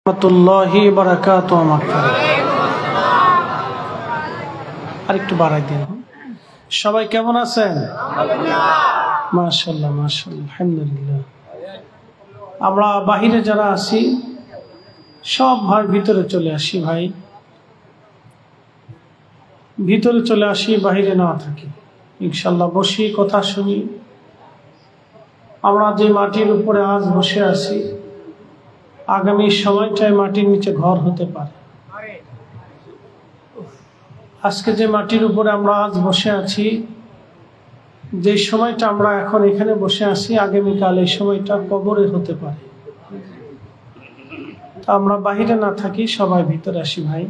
রাহমাতুল্লাহি ওয়া বারাকাতুহু মাগফিরাত। আরেকটু বাড়াই দিন। সবাই কেমন আছেন? মাশাআল্লাহ মাশাআল্লাহ, আলহামদুলিল্লাহ। আমরা বাহিরে যারা আছি সব ভাই ভিতরে চলে আসি, ভাই ভিতরে চলে আসি, বাহিরে না থাকি। ইনশাআল্লাহ বসি, কথা শুনি। আমরা যে মাটির উপরে আজ বসে আছি, আগামী সময়টায় মাটির নিচে ঘর হতে পারে। আজকে যে মাটির উপরে আমরা আজ বসে আছি, যে সময়টা আমরা এখন এখানে বসে আছি, আগামীকাল এই সময়টা কবরে হতে পারে। আমরা বাহিরে না থাকি, সবাই ভিতরে আসি ভাই।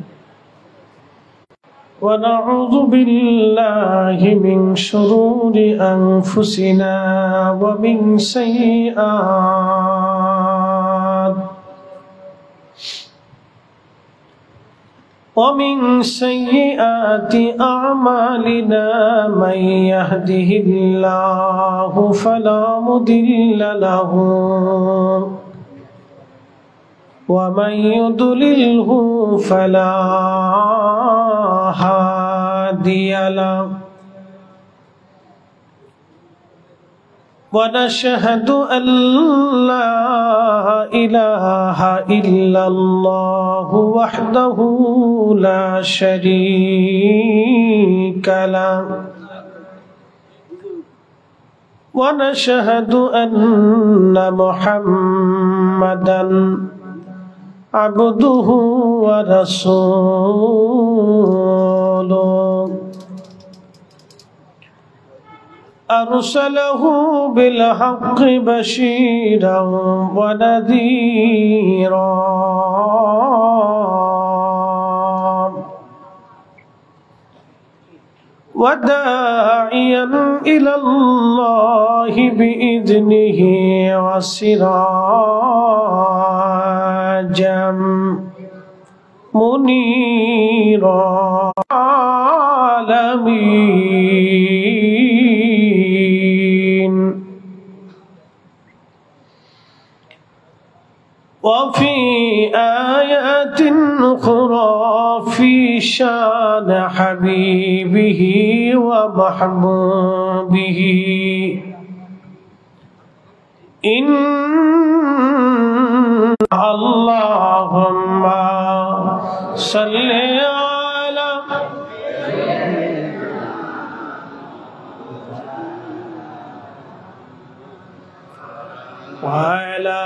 ونعوذ بالله من شرور أنفسنا ومن سيئات أعمالنا من يهده الله فلا مضل له ومن يضلله فلا هادي له ونشهد أن لا إله إلا الله وحده لا شريك له ونشهد أن محمدا عبده ورسوله أرسله بالحق بشيرا ونذيرا وداعيا إلى الله بإذنه وسراجا منيرا العالمين. وفي آيات أخرى في شان حبيبه ومحبوبه إن اللهم صل على وعلى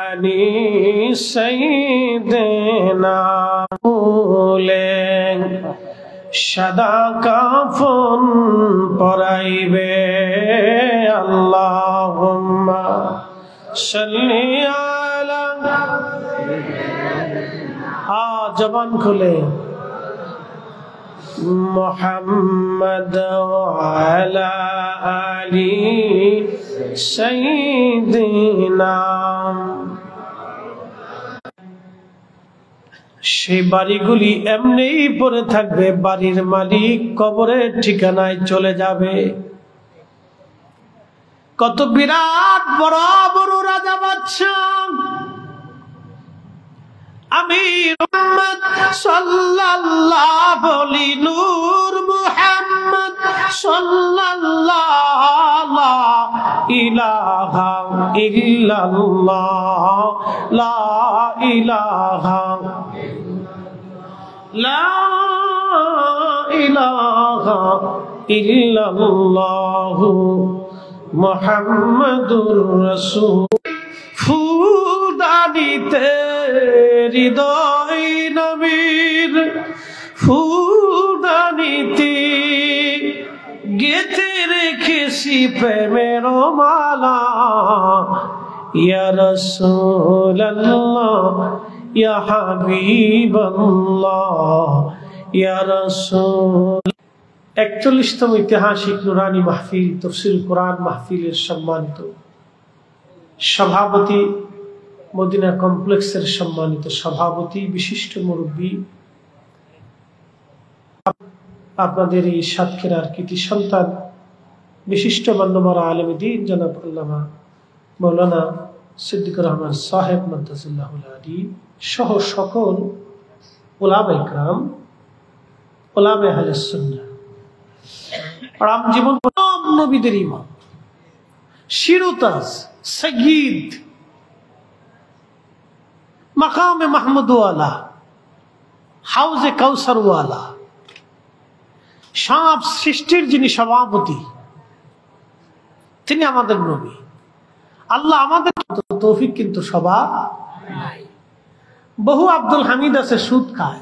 آل سيدنا সাদা কাফন পরাইবে আল্লাহুম্মা সাল্লি আলা জবান খুলে মুহাম্মদ ওয়া আলা আলি সাইয়্যিদিনা। সেই বাড়িগুলি এমনিই পড়ে থাকবে, বাড়ির মালিক কবরের ঠিকানায় চলে যাবে। কত বিরাট বড় বড় রাজা বাদশাহ আমির উম্মত সাল্লাল্লাহু বলি নূর মুহাম্মদ সাল্লাল্লাহু ইলাহা ইল্লাল্লাহ লা ইলাহা লা ইলাহা ইল্লাল্লাহ মুহাম্মাদুর রাসূল। ফুলদানিতে হৃদয় নবীর ফুলদানিতে গেঁথে রেখেছি প্রেমের মালা। ইয়া রাসূলুল্লাহ ইয়া হাবিবাল্লাহ ইয়া রাসূল। ৪১তম ঐতিহাসিক নুরানি মাহফিল তাফসীর কোরআন মাহফিলের সম্মানিত সভাপতি, মদিনা কমপ্লেক্সের সম্মানিত সভাপতি, বিশিষ্ট মুরব্বী, আপনাদের এই সাতক্ষীরার কৃতি সন্তান, বিশিষ্ট মান্যবর আলেম দ্বীন জনাব আল্লামা মাওলানা সিদ্দিকুর রহমান সাহেব মাদ্দাসাল্লাহুল আলী সহ সকল উলামায়ে কেরাম, উলামায়ে আহলে সুন্নাহ, রাম জীবন নবীদের ইমাম, শিরোতাজ, সাইয়্যিদ, মাকামে মাহমুদ ওয়ালা, হাউজে কাউসার ওয়ালা, সব সৃষ্টির যিনি সভাপতি, তিনি আমাদের নবী। আল্লাহ আমাদের তৌফিক কিন্তু সবার নাই। বহু আব্দুল হামিদ আছে সুদ খায়,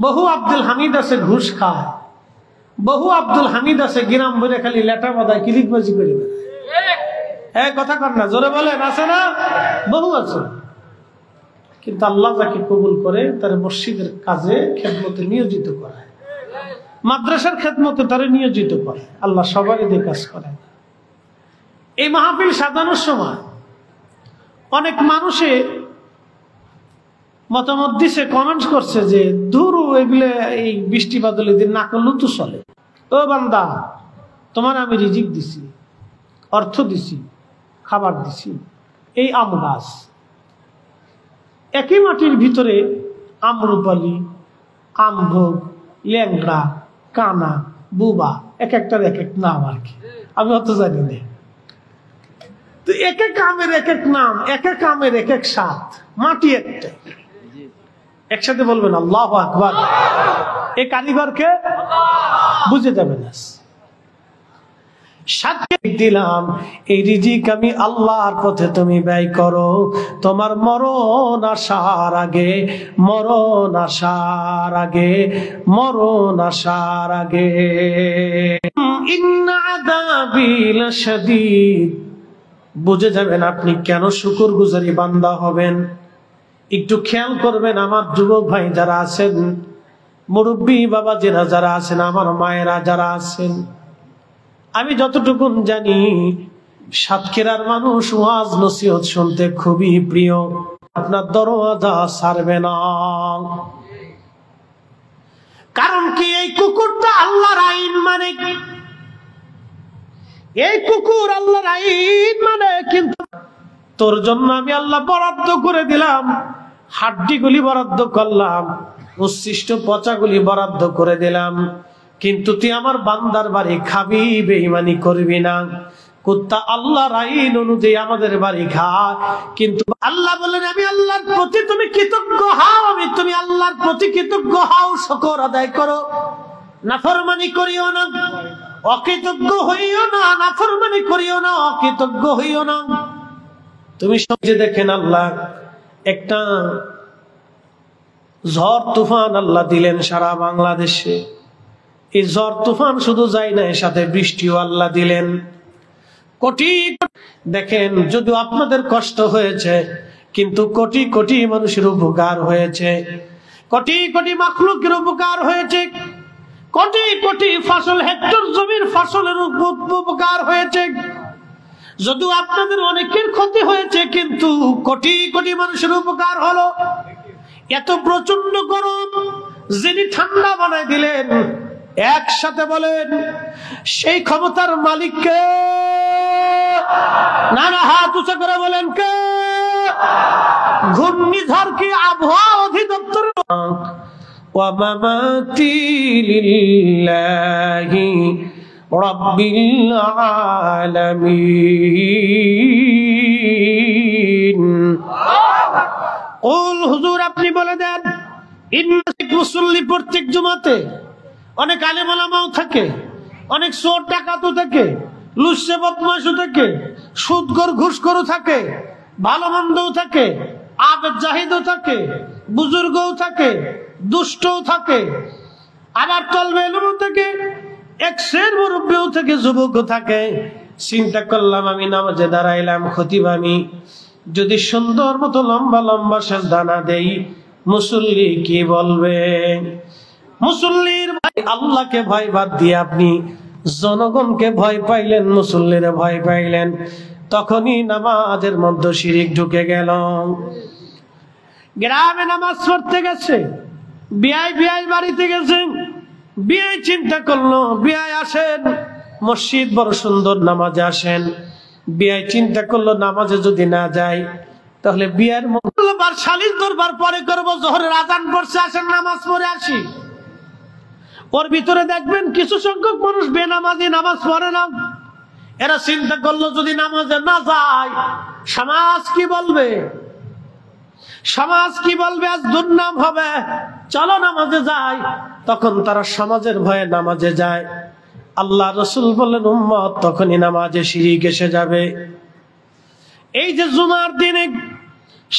বহু আব্দুল হামিদ আছে ঘুষ খায়, বহু আব্দুল হামিদ আছে গিরাম বলে খালি লেটা বাঁধায় কিলিকবাজি করে বেড়ায়। কথা কর না, জোরে বলেন, আছে না? বহু আছে। কিন্তু আল্লাহ যাকে কবুল করে তার মসজিদের কাজে খেদমতে নিয়োজিত করায়, মাদ্রাসার খেদমতে তারে নিয়োজিত করে। আল্লাহ সবারই দিয়ে কাজ করে। এই মাহফিল সাজানোর সময় অনেক মানুষে মতামত দিছে, কমেন্টস করছে যে ধুরু এগুলো এই বৃষ্টি বাদলের দিন না করলেও তো চলে। ও বান্দা, তোমার আমি রিজিক দিছি, অর্থ দিছি, খাবার দিছি, এই আম গাছ, একই মাটির ভিতরে আমরুপালি, আমভোগ, ল্যাংড়া, কানা, বুবা, এক একটার এক এক নাম আর কি, আমি অত জানি না। তো এক এক আমের এক এক নাম, এক এক আমের এক এক স্বাদ, মাটি একটা। একসাথে বলবেন আল্লাহু আকবার। এই কারিগরকে বুঝে যাবে না। সাথে দিলাম এই রিজিক আমি আল্লাহর পথে তুমি ব্যয় করো, তোমার মরণ আসার আগে, মরণ আসার আগে, মরণ আসার আগে। ইন্না আযাবি লাশাদীদ, বুঝে যাবেন আপনি কেন শুকরগুজারি বান্দা হবেন। একটু খেয়াল করবেন আমার যুবক ভাই যারা আছেন, মুরব্বী বাবাজিরা যারা আছেন, আমার মায়েরা যারা আছেন, আমি যতটুকু জানি সাতক্ষীরার মানুষ ওয়াজ নসিহত শুনতে খুবই প্রিয়। আপনার দরওয়াজা ছাড়বে না। কারণ কি, এই কুকুরটা আল্লাহর আইন মানে, এই কুকুর আল্লাহর আইন মানে। কিন্তু তোর জন্য আমি আল্লাহ বরাদ্দ করে দিলাম, হাড্ডিগুলি বরাদ্দ করলাম, উচ্ছিষ্ট পচাগুলি বরাদ্দ করে দিলাম, কিন্তু তুই আমার বান্দার বাড়ি খাবি, বেঈমানি করবি না। কুত্তা আল্লাহর আইন অনুযায়ী আমাদের বাড়ি খায়, কিন্তু আল্লাহ বলেন আমি আল্লাহর প্রতি তুমি কৃতজ্ঞ হও, আমি তুমি আল্লাহর প্রতি কৃতজ্ঞ হও, শুকর আদায় করো, নাফরমানি করিও না, অকৃতজ্ঞ হইও না, নাফরমানি করিও না, অকৃতজ্ঞ হইও না। তুমি সবচেয়ে দেখেন আল্লাহ একটা ঝড় তুফান আল্লাহ দিলেন সারা বাংলাদেশে। এই ঝড় তুফান শুধু যায় না, এর সাথে বৃষ্টিও আল্লাহ দিলেন। কোটি দেখেন, যদিও আপনাদের কষ্ট হয়েছে, কিন্তু কোটি কোটি মানুষের উপকার হয়েছে, কোটি কোটি মাখলুকের উপকার হয়েছে, কোটি কোটি ফসল, হেক্টর জমির ফসলের উপকার হয়েছে। যদিও আপনাদের অনেকের ক্ষতি হয়েছে, কিন্তু কোটি কোটি মানুষের উপকার হলো। এত প্রচন্ড গরম যিনি ঠান্ডা বানাই দিলেন, একসাথে বলেন সেই ক্ষমতার মালিককে। না না, হাত উঁচু করে বলেন কে? ঘূর্ণিঝড় কি আবহাওয়া অধিদপ্তর? ওয়া মামাতি লিল্লাহি রাব্বিল আলামিন। কুল, হুজুর আপনি বলে দেন, মুসল্লি প্রত্যেক জুমাতে অনেক আলেম ওলামাও থাকে, অনেক চোর ডাকাতও থাকে, লুচ্চে বদমাশও থাকে, সুদখোর ঘুষখোরও থাকে, ভালো মন্দও থাকে, আবেদ জাহিদও থাকে, বুজুর্গও থাকে, দুষ্টও থাকে, আবার তলবে এলমও থাকে, এক শের মুরব্বিও থাকে, যুবকও থাকে। চিন্তা করলাম আমি নামাজে দাঁড়াইলাম, খতিব আমি যদি সুন্দর মতো লম্বা লম্বা সেজদা না দেই, মুসল্লি কি বলবে? মুসল্লির আল্লাহকে ভয় বাদ দিয়ে আপনি জনগণকে ভয় পাইলেন, মুসল্লিরে ভয় পাইলেন, তখনই নামাজের মধ্যে শিরিক ঢুকে গেল। গ্রামে নামাজ পড়তে গেছে, বিআই বাড়িতে গেছেন, বিআই চিন্তা করলো বিআই আসেন, মসজিদ বড় সুন্দর, নামাজে আসেন, বিয়াই চিন্তা করলো নামাজে যদি না যায় তাহলে বিয়ের মঙ্গলবার শালিশ দরবার পরে করবো, জোহরের আজান পড়ছে, আসেন নামাজ পড়ে আসি। ওর ভিতরে দেখবেন কিছু সংখ্যক মানুষ বেনামাজি, নামাজ পড়ে না। এরা চিন্তা করলো যদি নামাজে না যায় সমাজ কি বলবে, সমাজ কি বলবে, আজ দুর্নাম হবে, চলো নামাজে যাই। তখন তারা সমাজের ভয়ে নামাজে যায়। আল্লাহ রসুল বললেন উম্মত তখনই নামাজে শিরিক এসে যাবে। এই যে জুমার দিনে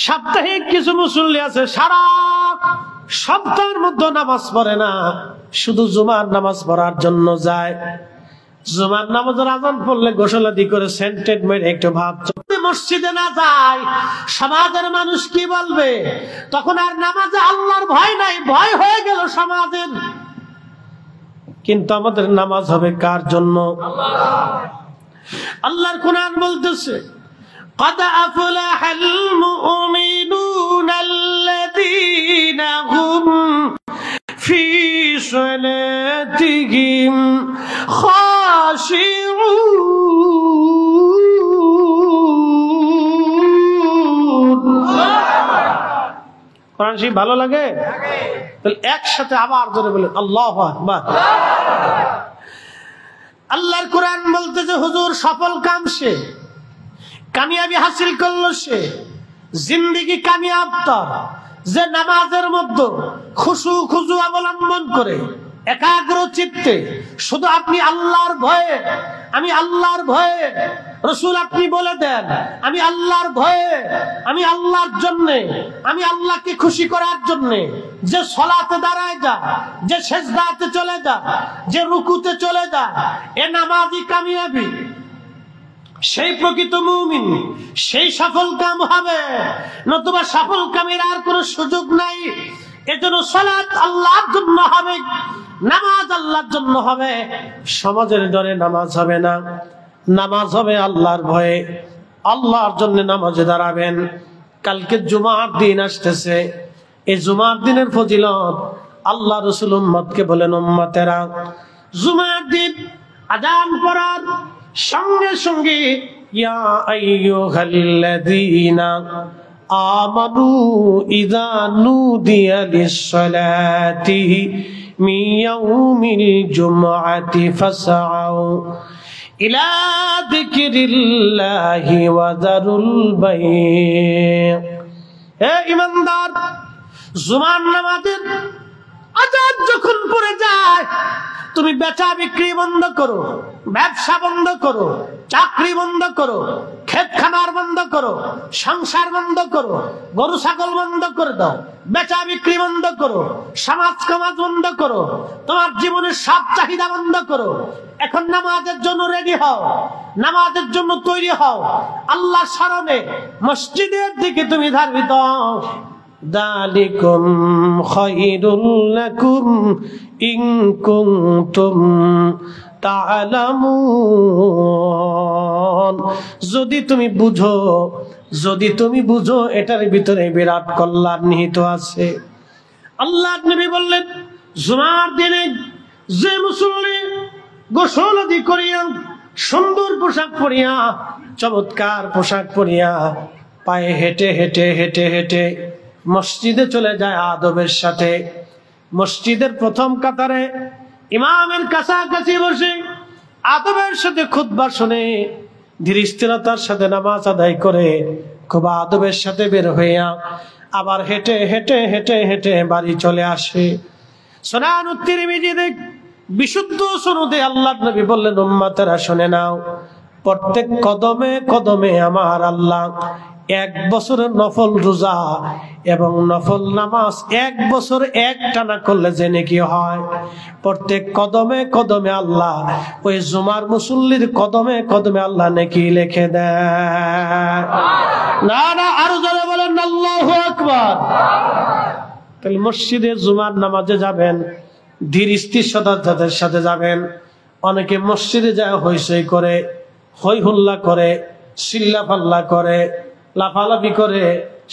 সাপ্তাহিক কিছু মুসল্লি আছে সারা সপ্তাহের মধ্যে নামাজ পড়ে না, শুধু জুমার নামাজ পড়ার জন্য যায়। জুমার নামাজের আজান পড়লে গোসলাদি করে সেন্টেড মেরে একটু ভাব, মসজিদে না যায় সমাজের মানুষ কি বলবে, তখন আর নামাজে আল্লাহর ভয় নাই, ভয় হয়ে গেল সমাজের। কিন্তু আমাদের নামাজ হবে কার জন্য? আল্লাহর কোরআন বলতেছে قد أفلح المؤمنون الذين هم في صلاتهم خاشعون। কোরআন শরীফ ভালো লাগে? তাহলে একসাথে আবার জোরে বলেন আল্লাহু আকবার। আল্লাহর কোরআন বলতেছে হুজুর সফল কাম সে, কামিয়াবি হাসিল করলো সে, জিন্দেগি কামিয়াব তার যে নামাজের মধ্যে খুশু খুজু অবলম্বন করে একাগ্র চিত্তে শুধু আপনি আল্লাহর ভয়ে, আমি আল্লাহর ভয়ে, রসুল আপনি বলে দেন আমি আল্লাহর ভয়ে, আমি আল্লাহর জন্যে, আমি আল্লাহকে খুশি করার জন্যে যে সলাতে দাঁড়ায় যা, যে সেজদাতে চলে যা, যে রুকুতে চলে যা, এ নামাজই কামিয়াবি। সেই প্রকৃত মুমিন, সেই সফল কাম হবে, নতুবা সফল কামের আর কোনো সুযোগ নাই। এজন্য সালাত আল্লাহর জন্য হবে, নামাজ আল্লাহর জন্য হবে। সমাজের ডরে নামাজ হবে না, নামাজ হবে আল্লাহর ভয়ে, আল্লাহর জন্য নামাজে দাঁড়াবেন। কালকে জুমার দিন আসতেছে, এই জুমার দিনের ফজিলত আল্লাহ রাসূল উম্মতকে বলেন উম্মতেরা জুমার দিন আযান পড়ার সঙ্গে সঙ্গে ইয়া আইয়ুহাল্লাযীনা আমানু ইযা নুদিয়া লিস-সালাতি মিন ইয়াউমিল জুমআতি ফাসআউ ইলা যিকরিল্লাহি ওয়া যারুল বাই'। হে ঈমানদার, জুমার নামাজের আযান যখন পড়ে যায় তুমি বেচা বিক্রি বন্ধ করো, ব্যবসা বন্ধ করো, চাকরি বন্ধ করো, ক্ষেত খামার বন্ধ করো, সংসার বন্ধ করো, গরু ছাগল বন্ধ করে দাও, বেচা বিক্রি বন্ধ করো, সমাজ কামাজ বন্ধ করো, তোমার জীবনের সব চাহিদা বন্ধ করো। এখন নামাজের জন্য রেডি হও, নামাজের জন্য তৈরি হও, আল্লাহর স্মরণে মসজিদের দিকে তুমি ধাবিত হও। দালিকুম খায়রুল লাকুম ইন কুনতুম তা'লামুন। যদি তুমি বুঝো, যদি তুমি বুঝো এটার ভিতরে বিরাট কল্যাণ নিহিত আছে। আল্লাহর নবী বললেন জুমার দিনে যে মুসল্লি গোসল আদি করিয়া সুন্দর পোশাক পরিয়া, চমৎকার পোশাক পরিয়া পায়ে হেঁটে হেঁটে হেঁটে হেঁটে মসজিদে চলে যায় আদবের সাথে, মসজিদের প্রথম কাতারে ইমামের কাছাকাছি বসে আদবের সাথে খুতবা শুনে ধীর স্থিরতার সাথে নামাজ আদায় করে খুব আদবের সাথে বের হইয়া আবার হেঁটে হেঁটে হেঁটে হেঁটে বাড়ি চলে আসে। সুনান তিরমিজিতে বিশুদ্ধ সনদে আল্লাহর নবী বললেন উম্মতেরা শুনে নাও, প্রত্যেক কদমে কদমে আমার আল্লাহ 1 বছরের নফল রোজা এবং নফল নামাজ 1 বছর একটানা করলে যে নেকি হয়, প্রত্যেক কদমে কদমে আল্লাহ ওই জুমার মুসল্লির কদমে কদমে আল্লাহ নেকি লিখে দেয়। না না, আরো জোরে বলেন আল্লাহু আকবার। তাহলে মসজিদে জুমার নামাজে যাবেন, ধীর স্থিরতার সাথে যাবেন। অনেকে মসজিদে যায় হইচই করে, হই হুল্লা করে, চিল্লা পাল্লা করে, লাফালাফি করে,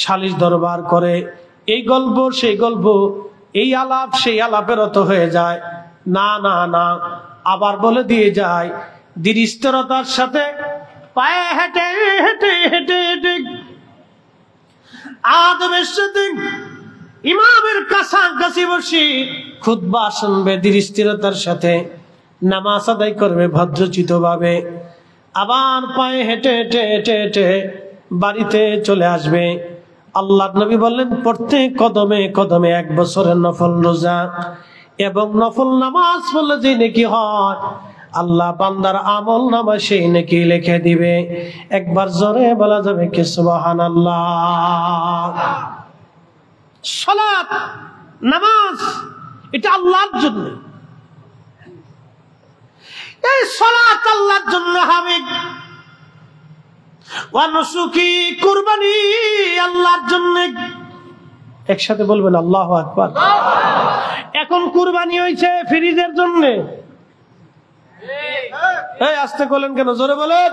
সালিশ দরবার করে, এই গল্প সেই গল্প, এই আলাপ সেই আলাপের রত হয়ে যায়। না না না, আবার বলে দিয়ে যায় ধীর স্থিরতার সাথে পায়ে হেঁটে হেঁটে হেঁটে হেঁটে আদমের সাথে ইমামের কাছাকাছি বসে খুতবা শুনবে, ধীর স্থিরতার সাথে নামাজ আদায় করবে ভদ্রচিত ভাবে। আবার পায়ে হেঁটে হেঁটে হেঁটে হেঁটে বাড়িতে চলে আসবে। আল্লাহর নবী বললেন, প্রত্যেক কদমে কদমে 1 বছরের নফল রোজা এবং নফল নামাজ পড়লে যে নেকি হয়, আল্লাহ বান্দার আমল নামা সেই নেকি লিখে দিবে। একবার জোরে বলা যাবে কি সুবহানাল্লাহ। সালাত, নামাজ এটা আল্লাহর জন্য। এই সালাত আল্লাহর জন্য হবে, ওয়া নুসুকি কুরবানি আল্লাহর জন্য। একসাথে বলবেন আল্লাহু আকবার। এখন কুরবানি হয়েছে ফ্রিজের জন্য। এই আস্তে বলেন কেন, জোরে বলেন।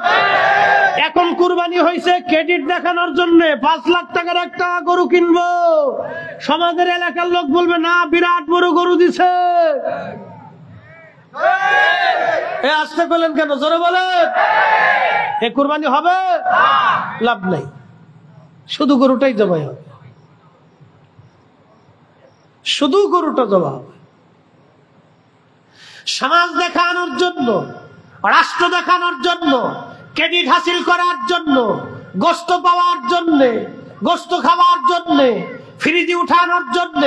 এখন কুরবানি হয়েছে ক্রেডিট দেখানোর জন্য। 5 লাখ টাকার একটা গরু কিনবো, সমাজের এলাকার লোক বলবে না বিরাট বড় গরু দিছে। এই আস্তে বলেন কেন, জোরে বলেন। এ কুরবানি হবে? লাভ নাই, শুধু গরুটাই জবাই হবে, শুধু গরুটা জবা হবে। সমাজ দেখানোর জন্য, রাষ্ট্র দেখানোর জন্য, ক্রেডিট হাসিল করার জন্য, গোশত পাওয়ার জন্য, গোশত খাওয়ার জন্য, ফ্রিজে উঠানোর জন্য,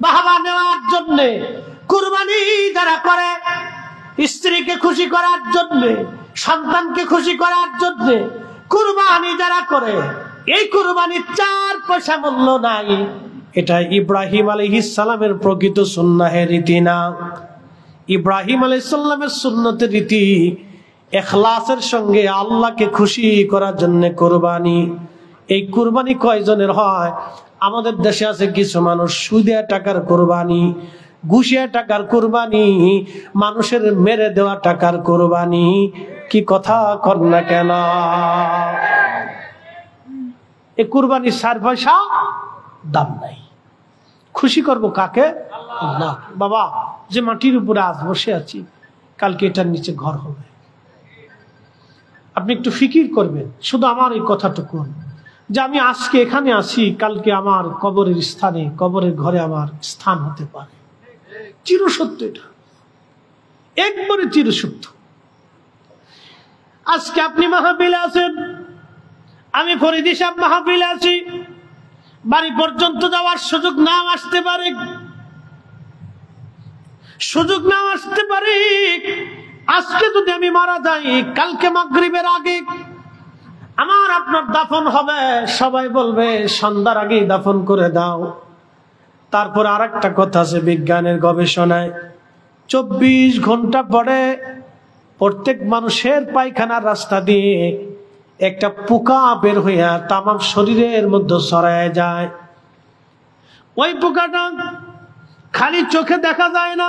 বাহবা নেওয়ার জন্য কুরবানি যারা করে, স্ত্রীকে খুশি করার জন্য, সন্তানকে খুশি করার জন্য কুরবানি যারা করে, এই কুরবানির 4 পয়সা মূল্য নাই। এটা ইব্রাহিম আলাইহিস সালামের প্রকৃত সুন্নাহের রীতি না। ইব্রাহিম আলাইহিস সালামের সুন্নতের রীতি ইখলাসের সঙ্গে আল্লাহকে খুশি করার জন্য কুরবানি। এই কুরবানি কয়জনের হয়? আমাদের দেশে আছে কিছু মানুষ সুদে টাকার কুরবানি, ঘুষিয়া টাকার কুরবানি, মানুষের মেরে দেওয়া টাকার কুরবানি। কি কথা কর না কেন? এই কুরবানির 4 পয়সা দাম নাই। খুশি করব কাকে? আল্লাহ। বাবা, যে মাটির উপরে আজ বসে আছি, কালকে এটার নিচে ঘর হবে। আপনি একটু ফিকির করবেন শুধু আমার এই কথাটুকু, যে আমি আজকে এখানে আছি, কালকে আমার কবরের স্থানে, কবরের ঘরে আমার স্থান হতে পারে। চিরসত্য, এটা একবারে চিরসত্য। আজকে আপনি মাহফিলে আছেন, আমি ফরিদি সাহেব মাহফিলে আছি, বাড়ি পর্যন্ত যাওয়ার সুযোগ নাও আসতে পারে, সুযোগ নাও আসতে পারে। আজকে যদি আমি মারা যাই, কালকে মাগরিবের আগে আমার আপনার দাফন হবে। সবাই বলবে সন্ধ্যার আগেই দাফন করে দাও। তারপর আরেকটা কথা আছে, বিজ্ঞানের গবেষণায় 24 ঘন্টা পরে প্রত্যেক মানুষের পায়খানার রাস্তা দিয়ে একটা পোকা বের হইয়া তামাম শরীরের মধ্যে ছড়ায় যায়। ওই পোকাটা খালি চোখে দেখা যায় না,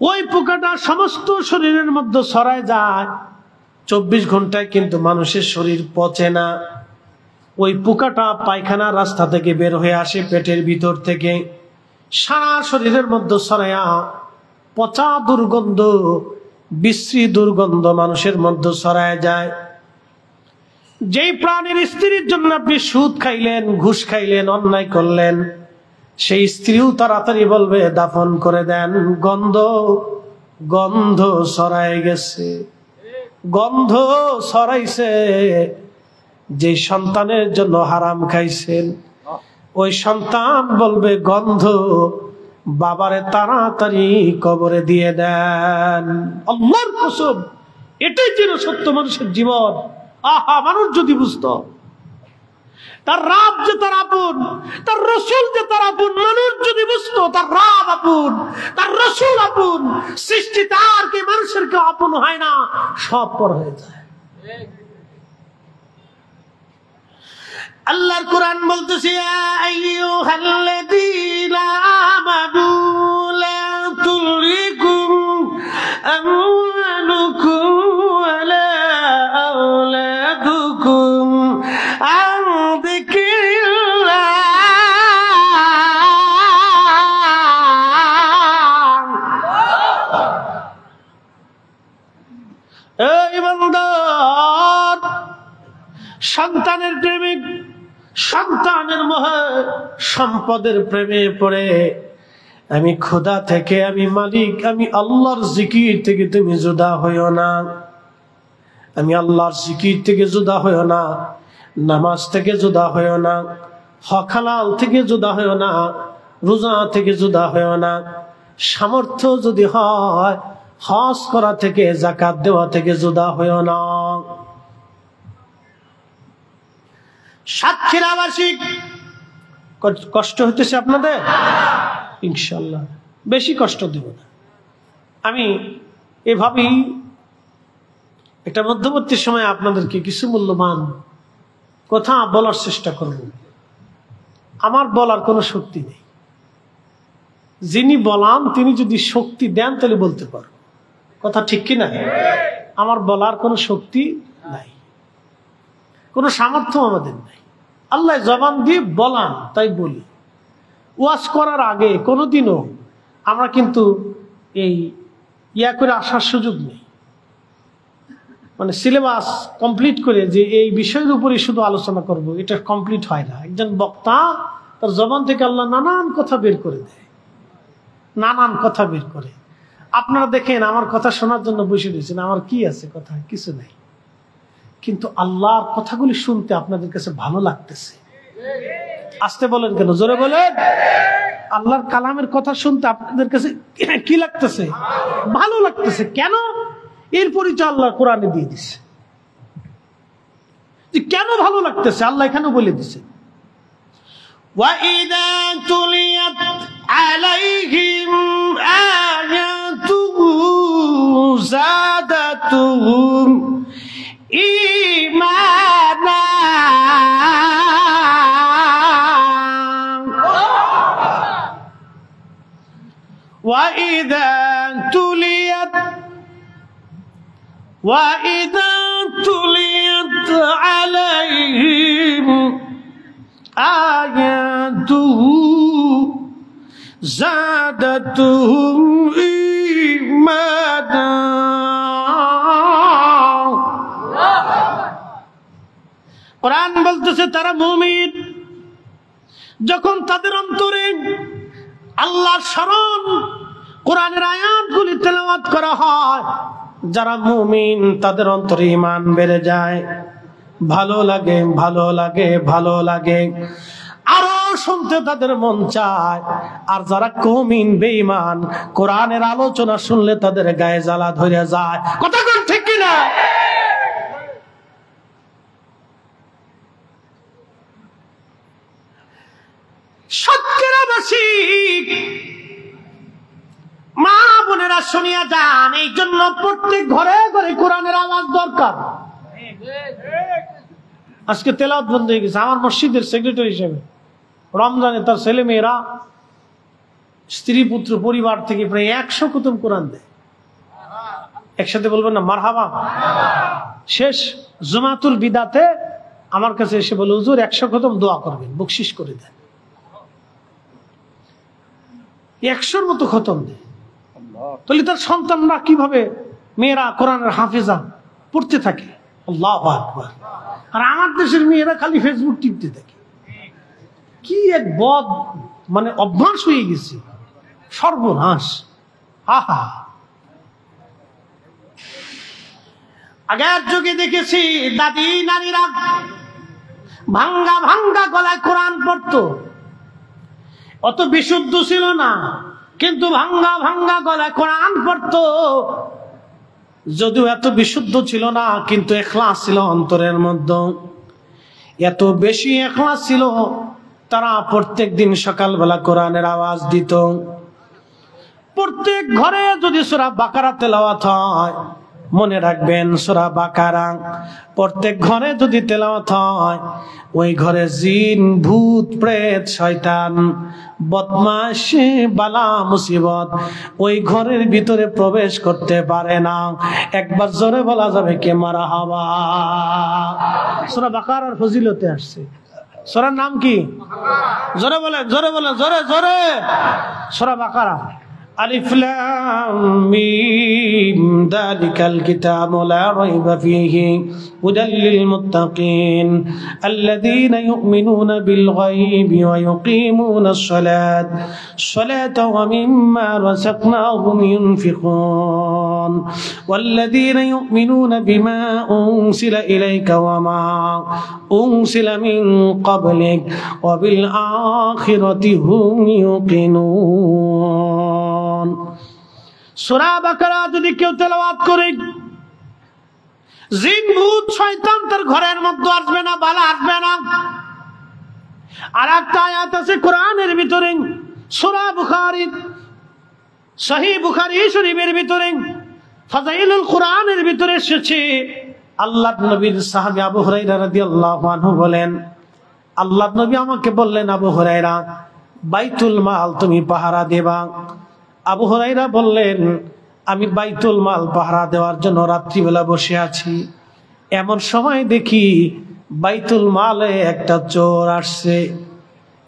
ওই পোকাটা সমস্ত শরীরের মধ্যে ছড়ায় যায়। 24 ঘন্টায় কিন্তু মানুষের শরীর পচে না। ওই পোকাটা পায়খানার রাস্তা থেকে বের হয়ে আসে, পেটের ভিতর থেকে সারা শরীরের মধ্যে ছড়ায়া পচা দুর্গন্ধ, বিশ্রী দুর্গন্ধ মানুষের মধ্যে ছড়ায় যায়। যেই প্রাণীর স্ত্রীর জন্য আপনি সুদ খাইলেন, ঘুষ খাইলেন, অন্যায় করলেন, সেই স্ত্রীও তাড়াতাড়ি বলবে দাফন করে দেন, গন্ধ গন্ধ ছড়ায় গেছে, গন্ধ ছড়াইছে। যে সন্তানের জন্য হারাম খাইছেন, ওই সন্তান বলবে গন্ধ, বাবারে তাড়াতাড়ি কবরে দিয়ে দেন। আল্লাহর কসম, এটাই ছিল সত্য মানুষের জীবন। আহা, মানুষ যদি বুঝতো তার রাব যে তার আপন, তার রসুল যে তার আপন, মানুষ যদি বুঝতো তার রাব আপন, তার রসুল আপন, সৃষ্টি তার কি মানুষের কেউ আপন হয় না, সব পর হয়ে যায়। আল্লাহর কোরআন বলতেছে, ইয়া আইয়ুহাল্লাযীনা আমানু লা তুলহিকুম আমওয়ালুকুম ওয়ালা আওলাদুকুম আন যিকরিল্লাহ। এই বান্দা, সন্তানের প্রেমে, সন্তানের মোহে, সম্পদের প্রেমে পড়ে আমি খোদা থেকে, আমি মালিক, আমি আল্লাহর জিকির থেকে তুমি জুদা হইও না। আমি আল্লাহর জিকির থেকে জুদা হইও না, নামাজ থেকে জুদা হইও না, হক হালাল থেকে জুদা হইও না, রোজা থেকে জুদা হইও না। সামর্থ্য যদি হয় হজ করা থেকে, যাকাত দেওয়া থেকে জুদা হইও না। সাতক্ষীরা বার্ষিক কষ্ট হইতেছে আপনাদের? ইনশাল্লাহ বেশি কষ্ট দেব না। আমি এভাবেই একটা মধ্যবর্তী সময় আপনাদেরকে কিছু মূল্যবান কথা বলার চেষ্টা করব। আমার বলার কোনো শক্তি নেই, যিনি বলান তিনি যদি শক্তি দেন তাহলে বলতে পারো। কথা ঠিক কিনা? আমার বলার কোনো শক্তি নাই, কোনো সামর্থ্য আমাদের নাই। আল্লাহ জবান দিয়ে বলান তাই বলি। ওয়াজ করার আগে কোনোদিনও আমরা কিন্তু এই করে আসার সুযোগ নেই, মানে সিলেবাস কমপ্লিট করে যে এই বিষয়ের উপরে শুধু আলোচনা করব, এটা কমপ্লিট হয় না। একজন বক্তা তার জবান থেকে আল্লাহ নানান কথা বের করে দেয়, নানান কথা বের করে। আপনারা দেখেন আমার কথা শোনার জন্য বসে রয়েছেন, আমার কি আছে কথা? কিছু নাই, কিন্তু আল্লাহর কথাগুলি শুনতে আপনাদের কাছে ভালো লাগতেছে। আসতে বলেন কেন? জোরে বলেন। আল্লাহর কালামের কথা শুনতে আপনাদের কাছে কি লাগতেছে? ভালো লাগতেছে। কেন? এর পরিচয় আল্লাহ কোরআনে দিয়ে দিছে। কেন ভালো লাগতেছে আল্লাহ এখানে বলে দিছে, وَإِذَا تُلِيَتْ عَلَيْهِمْ آيَاتُهُ زَادَتْهُمْ إِيمَانًا وَإِذَا تُلِيَتْ عَلَيْهِمْ آيَاتُهُ زَادَتْهُمْ إِيمَانًا। কোরআন বলতেছে তারা মুমিন যখন তাদের অন্তরে আল্লাহর স্মরণ, কোরআনের আয়াতগুলি তেলাওয়াত করা হয়, যারা মুমিন তাদের অন্তরে ঈমান বেড়ে যায়, ভালো লাগে, ভালো লাগে, ভালো লাগে, আরো শুনতে তাদের মন চায়। আর যারা কমিন বেঈমান, কোরআনের আলোচনা শুনলে তাদের গায়ে জ্বালা ধরে যায়। কথা কোন ঠিক কিনা? সাতক্ষীরাবাসী মা বোনেরা শুনিয়া যান, এই জন্য প্রত্যেক ঘরে ঘরে কোরআনের আওয়াজ দরকার। আজকে তেলাওয়াত বন্ধ হয়ে গেছে। আমার মসজিদের সেক্রেটারি হিসেবে রমজানে তার ছেলে মেয়েরা, স্ত্রী পুত্র পরিবার থেকে প্রায় 100 খতম কোরআন দেয়। একসাথে বলবেন না মারহাবা? শেষ জুমাতুল বিদাতে আমার কাছে এসে বলে, হুজুর 100 খতম দোয়া করবেন, বকশিস করে দেন। 100-র মতো খতম দেয়। তাহলে তার সন্তানরা কিভাবে, মেয়েরা কোরআনের হাফেজা পড়তে থাকে। আল্লাহু আকবার। আর আমার দেশের মেয়েরা খালি ফেসবুক টিপতে থাকে। কি এক বদ মানে অভ্যাস হয়ে গেছে, সর্বনাশ। আহা, আগের যুগে দেখেছি দাদি নারীরা ভাঙ্গা ভাঙ্গা গলায় কোরআন পড়তো। অত বিশুদ্ধ ছিল না, কিন্তু ভাঙ্গা ভাঙ্গা গলায় কোরআন পড়তো। যদিও এত বিশুদ্ধ ছিল না, কিন্তু ইখলাস ছিল অন্তরের মধ্যে। এত বেশি ইখলাস ছিল, তারা প্রত্যেক দিন সকালবেলা কোরআনের আওয়াজ দিত। প্রত্যেক ঘরে যদি সূরা বাকারা তেলাওয়াত হয়, মনে রাখবেন সূরা বাকারা প্রত্যেক ঘরে যদি তেলাওয়াত হয়, ওই ঘরে জিন ভূত প্রেত শয়তান বদমাশ বালা মুসিবত ওই ঘরের ভিতরে প্রবেশ করতে পারে না। একবার জোরে বলা যাবে কে মারহাবা? সূরা বাকারার ফজিলতে আসছে। সূরার নাম কি? জোরে বলেন, জোরে বলেন, জোরে জোরে। সূরা বাকারা। ألف لام ميم ذلك الكتاب لا ريب فيه هدى للمتقين الذين يؤمنون بالغيب ويقيمون الصلاة ومما رزقناهم ينفقون والذين يؤمنون بما أنزل إليك وما أنزل من قبلك وبالآخرة هم يوقنون সূরা বাকারা যদি কেউ তেলাওয়াত করে জিন ভূত শয়তান তার ঘরের মধ্যে আসবে না, বালা আসবে না। আর একটা আয়াত আছে কোরআনের ভিতরে সূরা বুখারী সহিহ বুখারী শরীফের ভিতরে ফাযাইলুল কোরআনের ভিতরে এসেছে, আল্লাহর নবীর সাহাবী আবু হুরায়রা রাদিয়াল্লাহু আনহু বলেন, আল্লাহর নবী আমাকে বললেন, আবু হুরায়রা বাইতুল মাল তুমি পাহারা দেবা। আবু হুরায়রা বললেন, আমি বাইতুল মাল পাহারা দেওয়ার জন্য রাত্রিবেলা বসে আছি, এমন সময় দেখি বাইতুল মালে একটা চোর আসছে।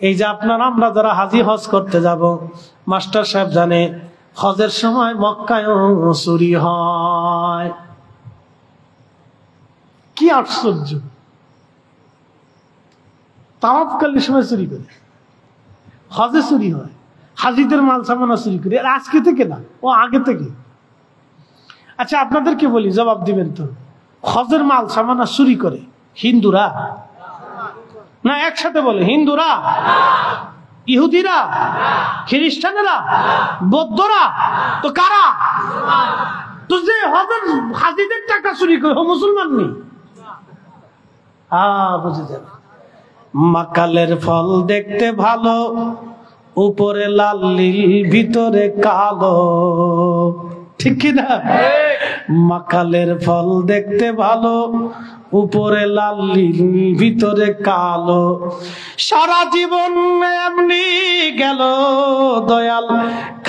এই যে আমরা যারা হাজি হজ করতে যাব, মাস্টার সাহেব জানে হজের সময় মক্কায় চুরি হয়। কি আশ্চর্য, তাওয়াফকালীন সময় চুরি করে, হজে চুরি হয়, হাজিদের মাল সামানা চুরি করে। আর আজকে থেকে না, ও আগে থেকে। আচ্ছা আপনাদেরকে বলি, জবাব দিবেন তো, হজের মাল সামানা চুরি করে হিন্দুরা না? একসাথে বলে, হিন্দুরা, ইহুদিরা, খ্রিস্টানেরা, বৌদ্ধরা, তো কারা? তো যে হজের হাজিদের টাকা চুরি করে ও মুসলমান নেই? বুঝে যাবে। মাকালের ফল দেখতে ভালো, উপরে লাল নীল ভিতরে কালো, ঠিক কিনা? মাকালের ফল দেখতে ভালো, উপরে লাল নীল ভিতরে কালো, সারা জীবন এমনি গেল দয়াল,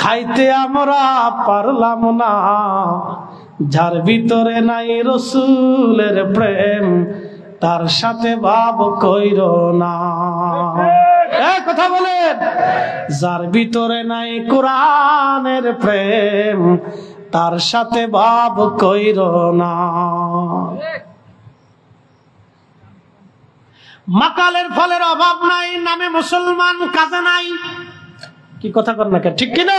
খাইতে আমরা পারলাম না, যার ভিতরে নাই রসুলের প্রেম তার সাথে ভাব কইর না। কথা বলেন, যার ভিতরে নাই কোরআনের প্রেম তার সাথে ভাব কইর না। মাকালের ফলের অভাব নাই, নামে মুসলমান, কাজে নাই। কি কথা কর না, ঠিক কিনা?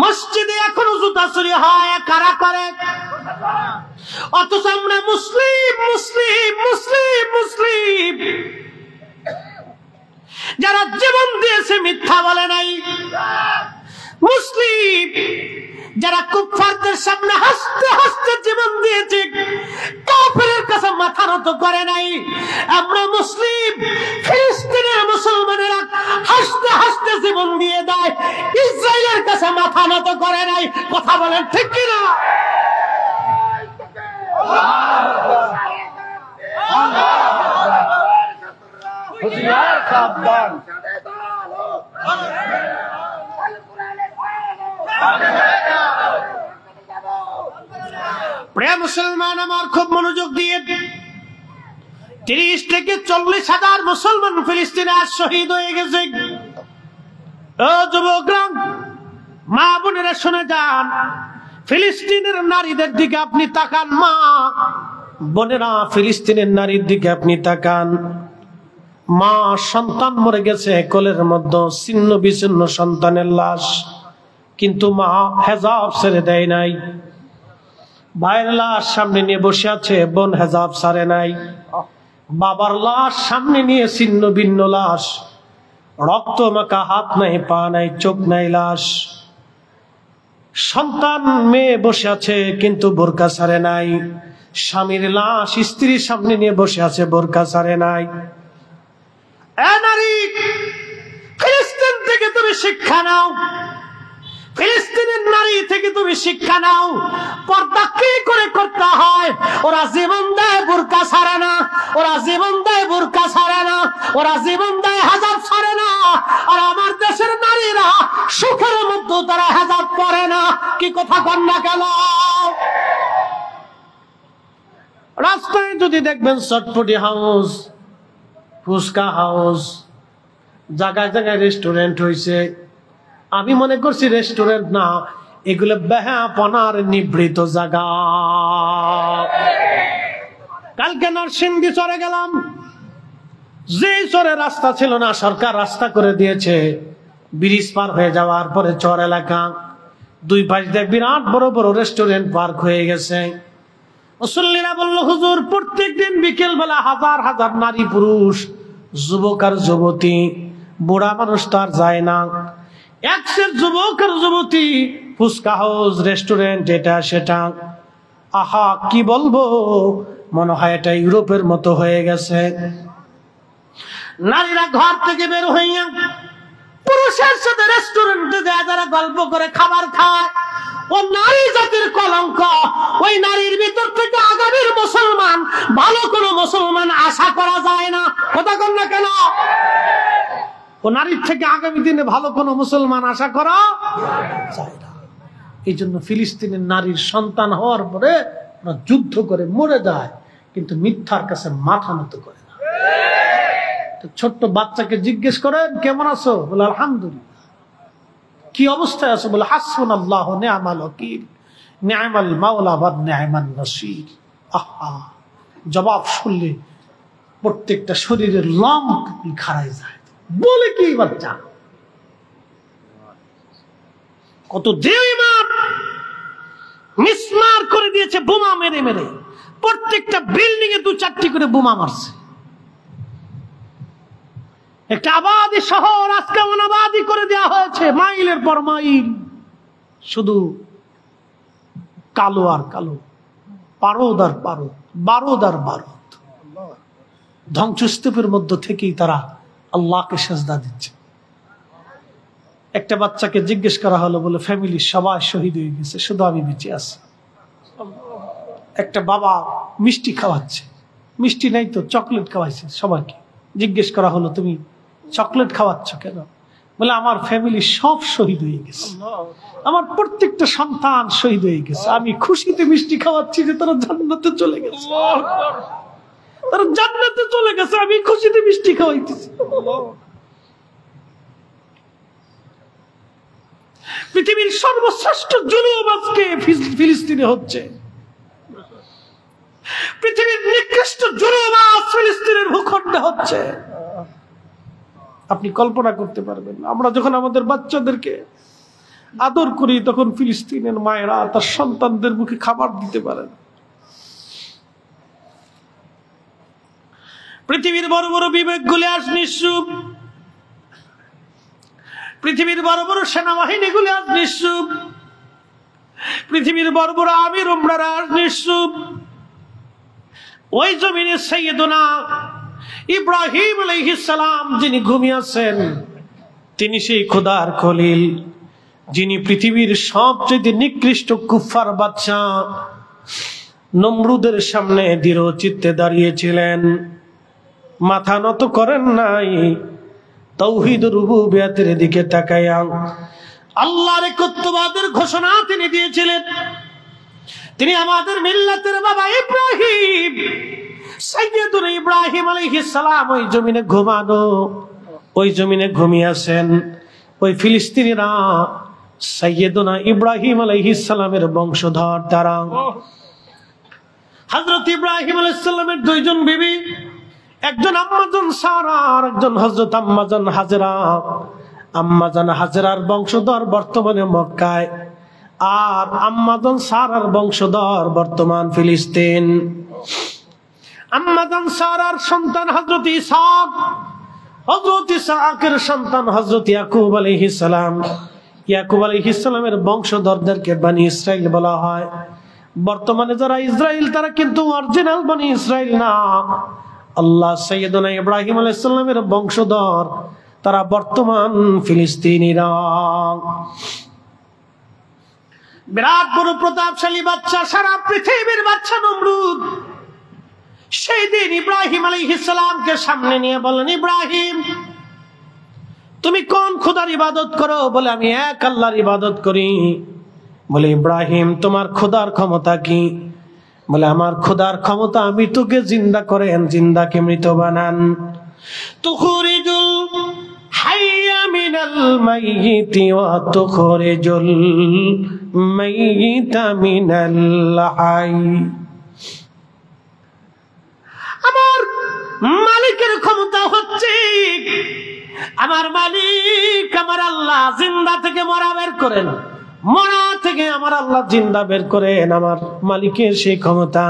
মসজিদে এখনো জুতা চুরি হয়, কারা করে? অথচ আমরা মুসলিম মুসলিম মুসলিম মুসলিম, যারা জীবন দিয়েছে মিথ্যা বলে নাই, মুসলিম যারা কুফফারদের সামনে হাসতে হাসতে জীবন দিয়েছে, কাফেরের কাছে মাথা নত করে নাই। আমরা মুসলিম, ফিলিস্তিনের মুসলমানেরা হাসতে হাসতে জীবন দিয়ে দেয়, ইসরায়েলের কাছে মাথা নত করে নাই। কথা বলেন ঠিক কিনা? প্রিয় মুসলমান আমার, খুব মনোযোগ দিয়ে, 30 থেকে 40,000 মুসলমান ফিলিস্তিনে আজ শহীদ হয়ে গেছে। ও যুবকরা, মা বোনেরা শুনে যান, ফিলিস্তিনের নারীদের দিকে আপনি তাকান, মা বোনেরা ফিলিস্তিনের নারীর দিকে আপনি তাকান। মা সন্তান মরে গেছে কোলের মধ্যে, ছিন্ন বিচ্ছিন্ন সন্তানের লাশ, কিন্তু মা হেজাব ছেড়ে দেয় নাই। ভাইয়ের লাশ সামনে নিয়ে বসে আছে, বোন হেজাব ছাড়ে নাই। বাবার লাশ সামনে নিয়ে ছিন্ন ভিন্ন লাশ, রক্ত মাখা, হাত নাই, পা নাই, চোখ নাই, লাশ। সন্তান মেয়ে বসে আছে কিন্তু বোরকা ছাড়ে নাই। স্বামীর লাশ স্ত্রীর সামনে নিয়ে বসে আছে, বোরকা ছাড়ে নাই। এ নারী, ফিলিস্তিন থেকে তুমি শিক্ষা নাও, ফিলিস্তিনের নারী থেকে তুমি শিক্ষা নাও, পর্দা কি করে করতে হয়। ওরা জীবন দেয় বোরকা ছাড়ে না, ওরা জীবন দেয় বোরকা ছাড়ে না, ওরা জীবন দেয় হিজাব ছাড়ে না। আর আমার দেশের নারীরা সুখের মধ্যে তারা হিজাব পরে না। কি কথা কর না গেল? রাস্তায় যদি দেখবেন চটপটি হাউস, ফুচকা হাউস, জায়গায় জায়গায় রেস্টুরেন্ট হয়েছে, আমি মনে করছি রেস্টুরেন্ট না, এগুলো বেহাপনার নিভৃত জায়গা। কালকে নরসিংদী চরে গেলাম, যে চরে রাস্তা ছিল না সরকার রাস্তা করে দিয়েছে। ব্রিজ পার হয়ে যাওয়ার পরে চর এলাকা, দুই পাশ দিয়ে বিরাট বড় বড় রেস্টুরেন্ট পার্ক হয়ে গেছে। মুসল্লিরা বলল, হুজুর প্রত্যেকদিন বিকেল বেলা হাজার হাজার নারী পুরুষ, যুবক আর যুবতী, বুড়া মানুষ তো আর যায় না, একশের যুবক আর যুবতী, ফুচকা হাউস, রেস্টুরেন্ট, এটা সেটা। আহা কি বলবো, মনে হয় এটা ইউরোপের মতো হয়ে গেছে। নারীরা ঘর থেকে বের হইয়া পুরুষের সাথে রেস্টুরেন্টে যায়, যারা গল্প করে খাবার খায়, ও নারী জাতির কলঙ্ক। ওই নারীর ভিতর থেকে আগামীর মুসলমান, ভালো কোনো মুসলমান আশা করা যায় না। কথা কন না কেন? ও নারীর থেকে আগামী দিনে ভালো কোনো মুসলমান আশা করা যায় না। এই জন্য ফিলিস্তিনের নারীর সন্তান হওয়ার পরে ওরা যুদ্ধ করে মরে যায়, কিন্তু মিথ্যার কাছে মাথা নত করে না। ছোট্ট বাচ্চাকে জিজ্ঞেস করেন কেমন আছো, বলে আলহামদুলিল্লাহ। কি অবস্থায় আছো, বলে হাসবুনাল্লাহু ওয়া নি'মাল ওয়াকিল, নি'মাল মাওলা ওয়া নি'মান নাসির। আহা, জবাব শুনলে প্রত্যেকটা শরীরের লম খাড়ায় যায়। বলে কি বাচ্চা, কত বেঈমান মিসমার করে দিয়েছে, বোমা মেরে মেরে প্রত্যেকটা বিল্ডিং এ 2-4টি করে বোমা মারছে। একটা আবাদি শহর আজকে অনাবাদি করে দেওয়া হয়েছে, মাইলের পর মাইল শুধু কালো আর কালো, পারদ আর পারদ, বারদ আর বারদ। ধ্বংসস্তূপের মধ্য থেকেই তারা আল্লাহকে সেজদা দিচ্ছে। একটা বাচ্চাকে জিজ্ঞেস করা হলো, বলে ফ্যামিলি সবাই শহীদ হয়ে গেছে, শুধু আমি বেঁচে আছি। একটা বাবা মিষ্টি খাওয়াচ্ছে, মিষ্টি নাই তো চকলেট খাওয়াইছে সবাইকে। জিজ্ঞেস করা হলো, তুমি চকলেট খাওয়াচ্ছ কেন? বলে আমার ফ্যামিলি সব শহীদ হয়ে গেছে, আমার প্রত্যেকটা সন্তান শহীদ হয়ে গেছে, আমি খুশিতে মিষ্টি খাওয়াচ্ছি যে তারা জান্নাতে চলে গেছে, তারা জান্নাতে চলে গেছে, আমি খুশিতে মিষ্টি খাওয়াইতেছি। পৃথিবীর সর্বশ্রেষ্ঠ জুলুম আজকে ফিলিস্তিনে হচ্ছে। পৃথিবীর নিকৃষ্ট জুলুম আজ ফিলিস্তিনের ভূখণ্ডে হচ্ছে। আপনি কল্পনা করতে পারবেন না, আমরা যখন আমাদের বাচ্চাদেরকে আদর করি, তখন ফিলিস্তিনের মায়েরা তার সন্তানদের মুখে খাবার দিতে পারেন। পৃথিবীর বড় বড় বিবেকগুলি আজ নিঃসুপ, পৃথিবীর বড় বড় সেনাবাহিনীগুলি আজ নিঃসুপ, পৃথিবীর বড় বড় আমির উমরারা আজ নিঃসুপ। ওই জমিনে সাইয়েদনা ইব্রাহিম আলাইহিস সালাম যিনি ঘুমিয়েছেন, তিনি সেই খোদার খলিল, যিনি পৃথিবীর সবচেয়ে নিকৃষ্ট কুফার বাদশা নমরুদের সামনে দৃঢ় চিত্তে দাঁড়িয়েছিলেন, মাথা নত করেন নাই, তাওহীদ রুবুবিয়তের দিকে তাকায়া আল্লাহর একত্ববাদের ঘোষণা তিনি দিয়েছিলেন। তিনি আমাদের মিল্লাতের বাবা ইব্রাহিম, সাইয়েদুনা ইব্রাহিম আলাইহিস সালাম ওই জমিনে ঘুমানো, ওই জমিনে ঘুমিয়েছেন। ওই ফিলিস্তিনিরা সাইয়েদুনা ইব্রাহিম আলাইহিস সালামের বংশধর তারা। হযরত ইব্রাহিম আলাইহিস সালামের দুইজন বিবি, একজন আম্মাজান সারা আর একজন হযরত আম্মাজান হাজেরা। আম্মাজান হাজেরার বংশধর বর্তমানে মক্কায়, আর আম্মাজান সারার বংশধর বর্তমান ফিলিস্তিন। আম্মাজান সারার সন্তান হযরত ইসহাক, হযরত ইসহাকের সন্তান হযরত ইয়াকুব আলাইহিস সালাম। ইয়াকুব আলাইহিস সালামের বংশধরদেরকে বনি ইসরাইল বলা হয়। বর্তমানে যারা ইসরাইল, তারা কিন্তু অরিজিনাল বনি ইসরাইল না। আল্লাহ সাইয়েদনা ইব্রাহিম আলাইহিস সালামের বংশধর, তারা বর্তমান ফিলিস্তিনিরা। বিরাট বড় প্রতাপশালী বাচ্চা, সারা পৃথিবীর বাচ্চা নমরুদ। সেই দিন ইব্রাহিম আলাইহিস সালামকে সামনে নিয়ে বলেন, ইব্রাহিম তুমি কোন খোদার ইবাদত করো? বলে আমি এক আল্লাহর ইবাদত করি। বলে ইব্রাহিম তোমার খোদার ক্ষমতা কি? বলে আমার খোদার ক্ষমতা মৃতকে জিন্দা করেন, জিন্দাকে মৃত বানান। তুখরিজুল হাইয়া মিনাল মিনাল মাইয়িতি ওয়া তুখরিজুল মাইয়িতা মিনাল হাই। আমার মালিকের ক্ষমতা হচ্ছে, আমার মালিক আমার আল্লাহ জিন্দা থেকে মরা বের করেন, মরা থেকে আমার আল্লাহ জিন্দা বের করেন, আমার মালিকের সেই ক্ষমতা।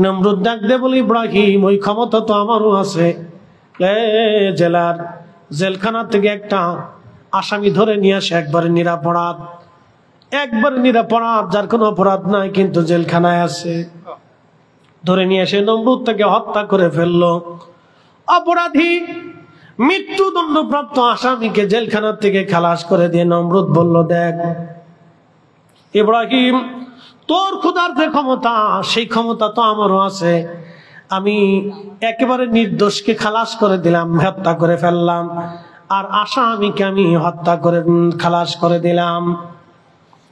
নমরুদ ডাক দে বলে, ইব্রাহিম ওই ক্ষমতা তো আমারও আছে। জেলার জেলখানা থেকে একটা আসামি ধরে নিয়ে আসে, একবারে নিরাপরাধ, একবারে নিরাপরাধ, যার কোনো অপরাধ নাই কিন্তু জেলখানায় আছে। ধরে নিয়ে এসে নমরুদ তাকে হত্যা করে ফেললো। অপরাধী মৃত্যুদণ্ডপ্রাপ্ত আসামিকে জেলখানা থেকে খালাস করে দিয়ে নমরুদ বলল, দেখ ইব্রাহিম, তোর খোদার যে ক্ষমতা সেই ক্ষমতা তো আমারও আছে। আমি একেবারে নির্দোষকে খালাস করে দিলাম, হত্যা করে ফেললাম, আর আসামিকে আমি হত্যা করে খালাস করে দিলাম।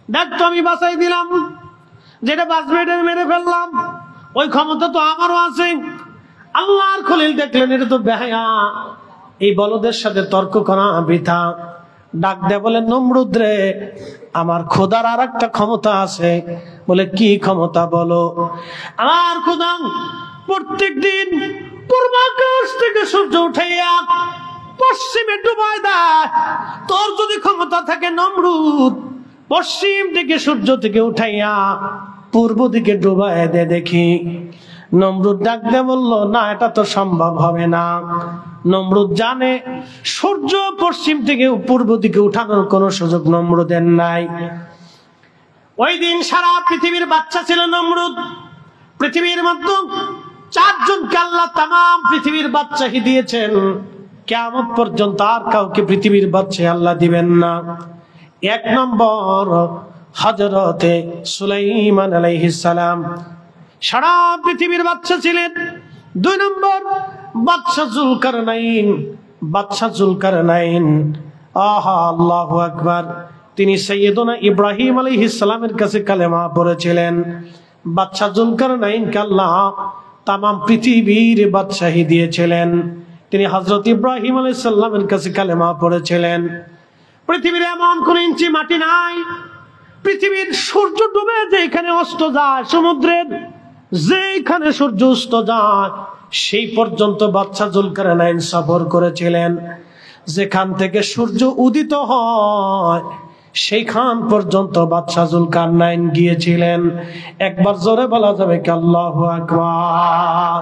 দেখ তো আমি বাঁচাই দিলাম, যেটা বাঁচবে এটা মেরে ফেললাম, ওই ক্ষমতা তো আমারও আছে। আল্লাহর খলিল দেখলেন এটা তো বেহায়া, এই বলদের সাথে তর্ক করা বৃথা। ডাক দেয়া বলে, নমরুদ রে, আমার খোদার আর একটা ক্ষমতা আছে। বলে, কি ক্ষমতা বলো? আমার খোদা প্রত্যেক দিন পূর্বাকাশ থেকে সূর্য উঠাইয়া পশ্চিমে ডুবাই দেয়। তোর যদি ক্ষমতা থাকে নমরুদ, পশ্চিম থেকে সূর্য থেকে উঠাইয়া পূর্ব দিকে ডুবাই দে দেখি। নমরুদ ডাক দিয়ে বলল, না, এটা তো সম্ভব হবে না। নমরুদ জানে সূর্য পশ্চিম থেকে পূর্ব দিকে উঠানোর কোনো সুযোগ নমরুদের নাই। ওই দিন সারা পৃথিবীর বাচ্চা ছিল নমরুদ। পৃথিবীর মধ্যে 4 জনকে আল্লাহ তামাম পৃথিবীর বাদশাহী দিয়েছেন। কিয়ামত পর্যন্ত আর কাউকে পৃথিবীর বাদশাহী আল্লাহ দিবেন না। 1 নম্বর হযরতে সুলাইমান আলাইহিস সালাম সারা পৃথিবীর বাদশা ছিলেন। 2 নম্বর বাদশা জুলকারনাইন, আহা আল্লাহু আকবার, তিনি সাইয়েদনা ইব্রাহিম আলাইহিস সালামের কাছে কালেমা পড়েছিলেন। বাদশা জুলকারনাইনকে আল্লাহ তামাম পৃথিবীর বাদশাহী দিয়েছিলেন। তিনি হযরত ইব্রাহিম আলাইহিস সালামের কাছে কালেমা পড়েছিলেন। পৃথিবীর এমন কোন ইঞ্চি মাটি নাই, পৃথিবীর সূর্য ডুবে যেখানে অস্ত যায়, সমুদ্রের যেখানে সূর্য অস্ত যায় সেই পর্যন্ত বাদশা জুলকারনাইন সফর করেছিলেন। যেখান থেকে সূর্য উদিত হয় সেইখান পর্যন্ত বাদশা জুলকারনাইন গিয়েছিলেন। একবার জোরে বলা যাবে কি আল্লাহু আকবার?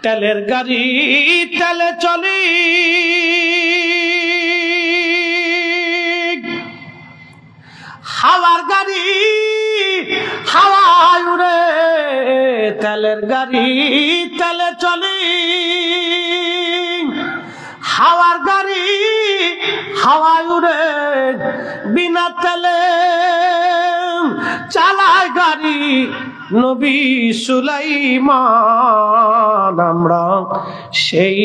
তেলের গাড়ি তেলে চলি, হাওয়ার গাড়ি হাওয়ায় উড়ে, তেলের গাড়ি তেলে চলি, হাওয়ার গাড়ি হাওয়ায় উড়ে, বিনা তেলে চালায় গাড়ি নবী সুলাইমান। আমরা সেই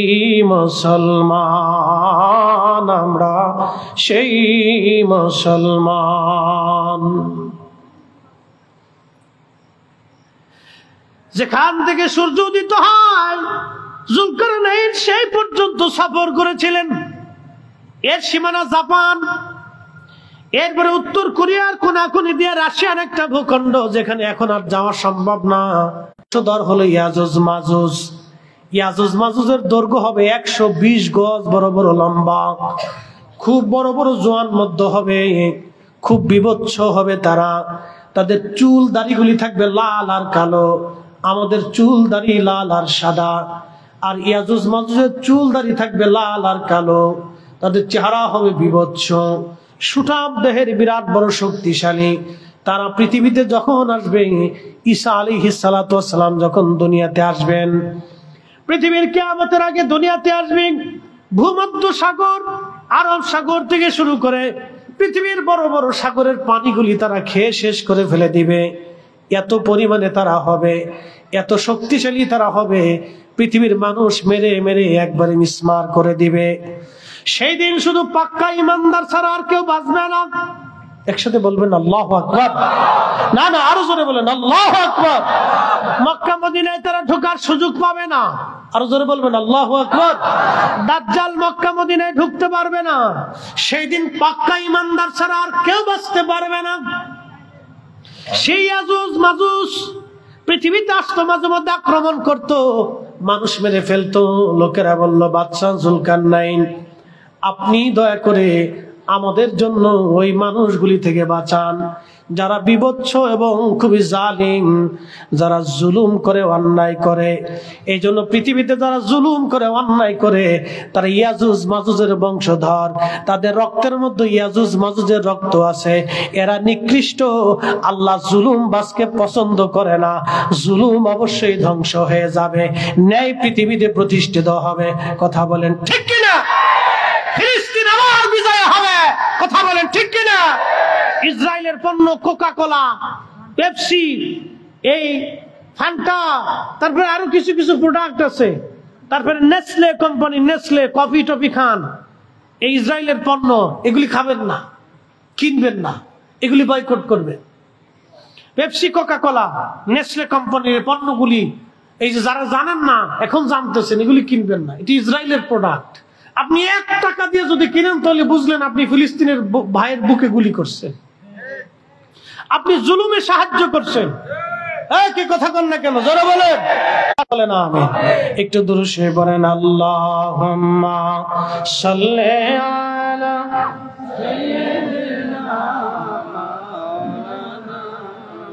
মুসলমান, আমরা সেই মুসলমান। যেখান থেকে সূর্য উদিত হয় জুলকারনাইন সেই পর্যন্ত সফর করেছিলেন। এর সীমানা জাপান, এরপরে উত্তর কোরিয়ার কোনাকুনি দিয়ে রাশিয়ার একটা ভূখণ্ড, যেখানে এখন আর যাওয়া সম্ভব না। দর হলো ইয়াজুজ মাজুজ। ইয়াজুজ মাজুজের দৈর্ঘ্য হবে 120 গজ, বড় বড় লম্বা, খুব বড় বড় জোয়ান মধ্য হবে, খুব বিভৎস হবে তারা। তাদের চুল দাড়িগুলি থাকবে লাল আর কালো, আমাদের চুল দাড়ি লাল আর সাদা। আর ইয়াজুজ মাজুজের চুল দাড়ি থাকবে লাল আর কালো, তাদের চেহারা হবে বিভৎস, সুঠাম দেহের, বিরাট বড় শক্তিশালী। তারা পৃথিবীতে যখন আসবে, ঈসা আলাইহিস সালাতু ওয়াস সালাম যখন দুনিয়াতে আসবেন, পৃথিবীর কিয়ামতের আগে দুনিয়াতে আসবেন, ভূমধ্য সাগর, আরব সাগর থেকে শুরু করে পৃথিবীর বড় বড় সাগরের পানিগুলি তারা খেয়ে শেষ করে ফেলে দিবে। এত পরিমাণে তারা হবে, এত শক্তিশালী তারা হবে, পৃথিবীর মানুষ মেরে মেরে একবারে মিসমার করে দিবে। সেই দিন শুধু পাক্কা ইমানদার ছাড়া আর কেউ বাঁচবে না। একসাথে বলবেন আল্লাহু আকবার। না না, আরো জোরে বলেন আল্লাহু আকবার। মক্কা মদিনায় তারা ঢোকার সুযোগ পাবে না। আরো জোরে বলবেন আল্লাহু আকবার। দাজ্জাল মক্কা মদিনায় ঢুকতে পারবে না। সেই দিন পাক্কা ইমানদার ছাড়া আর কেউ বাঁচতে পারবে না। সেই ইয়াজুজ মাজুজ পৃথিবীতে আসতো, মাঝে মধ্যে আক্রমণ করতো, মানুষ মেরে ফেলতো। লোকেরা বলল, বাদশাহ জুলকারনাইন, আপনি দয়া করে আমাদের জন্য ওই মানুষগুলি থেকে বাঁচান যারা বিভৎস এবং খুবই জালিম, যারা জুলুম করে, অন্যায় করে। এই জন্য পৃথিবীতে যারা জুলুম করে, অন্যায় করে, তারা ইয়াজুজ মাজুজের বংশধর, তাদের রক্তের মধ্যে ইয়াজুজ মাজুজের রক্ত আছে। এরা নিকৃষ্ট, আল্লাহ জুলুম বাসকে পছন্দ করে না। জুলুম অবশ্যই ধ্বংস হয়ে যাবে, ন্যায় পৃথিবীতে প্রতিষ্ঠিত হবে। কথা বলেন ঠিক কিনা? ফিলিস্তিন আবার বিজয় হবে। কথা বলেন ঠিক কিনা? ইসরায়েলের পণ্য কোকা কোলা, পেপসি, এই ফান্টা, তারপরে আরো কিছু কিছু প্রোডাক্ট আছে, তারপরে Nestle company, Nestle coffee toffee খান, এই ইসরায়েলের পণ্য, এগুলি খাবেন না, কিনবেন না, এগুলি বয়কট করবেন। পেপসি, কোকা কোলা, নেসলে কোম্পানির পণ্যগুলি, এই যে যারা জানেন না এখন জানতেছেন, এগুলি কিনবেন না, এটি ইসরায়েলের প্রোডাক্ট। আপনি 1 টাকা দিয়ে যদি কিনেন তাহলে বুঝলেন আপনি ফিলিস্তিনের ভাইয়ের বুকে গুলি করছেন, আপনি জুলুমে সাহায্য করছেন। কি কথা বল না কেন? জোরে বলেন। বলেন আমিন। একটু দুরূদ শরীফ পড়েন। আল্লাহুম্মা সাল্লি আলা সাইয়্যিদিনা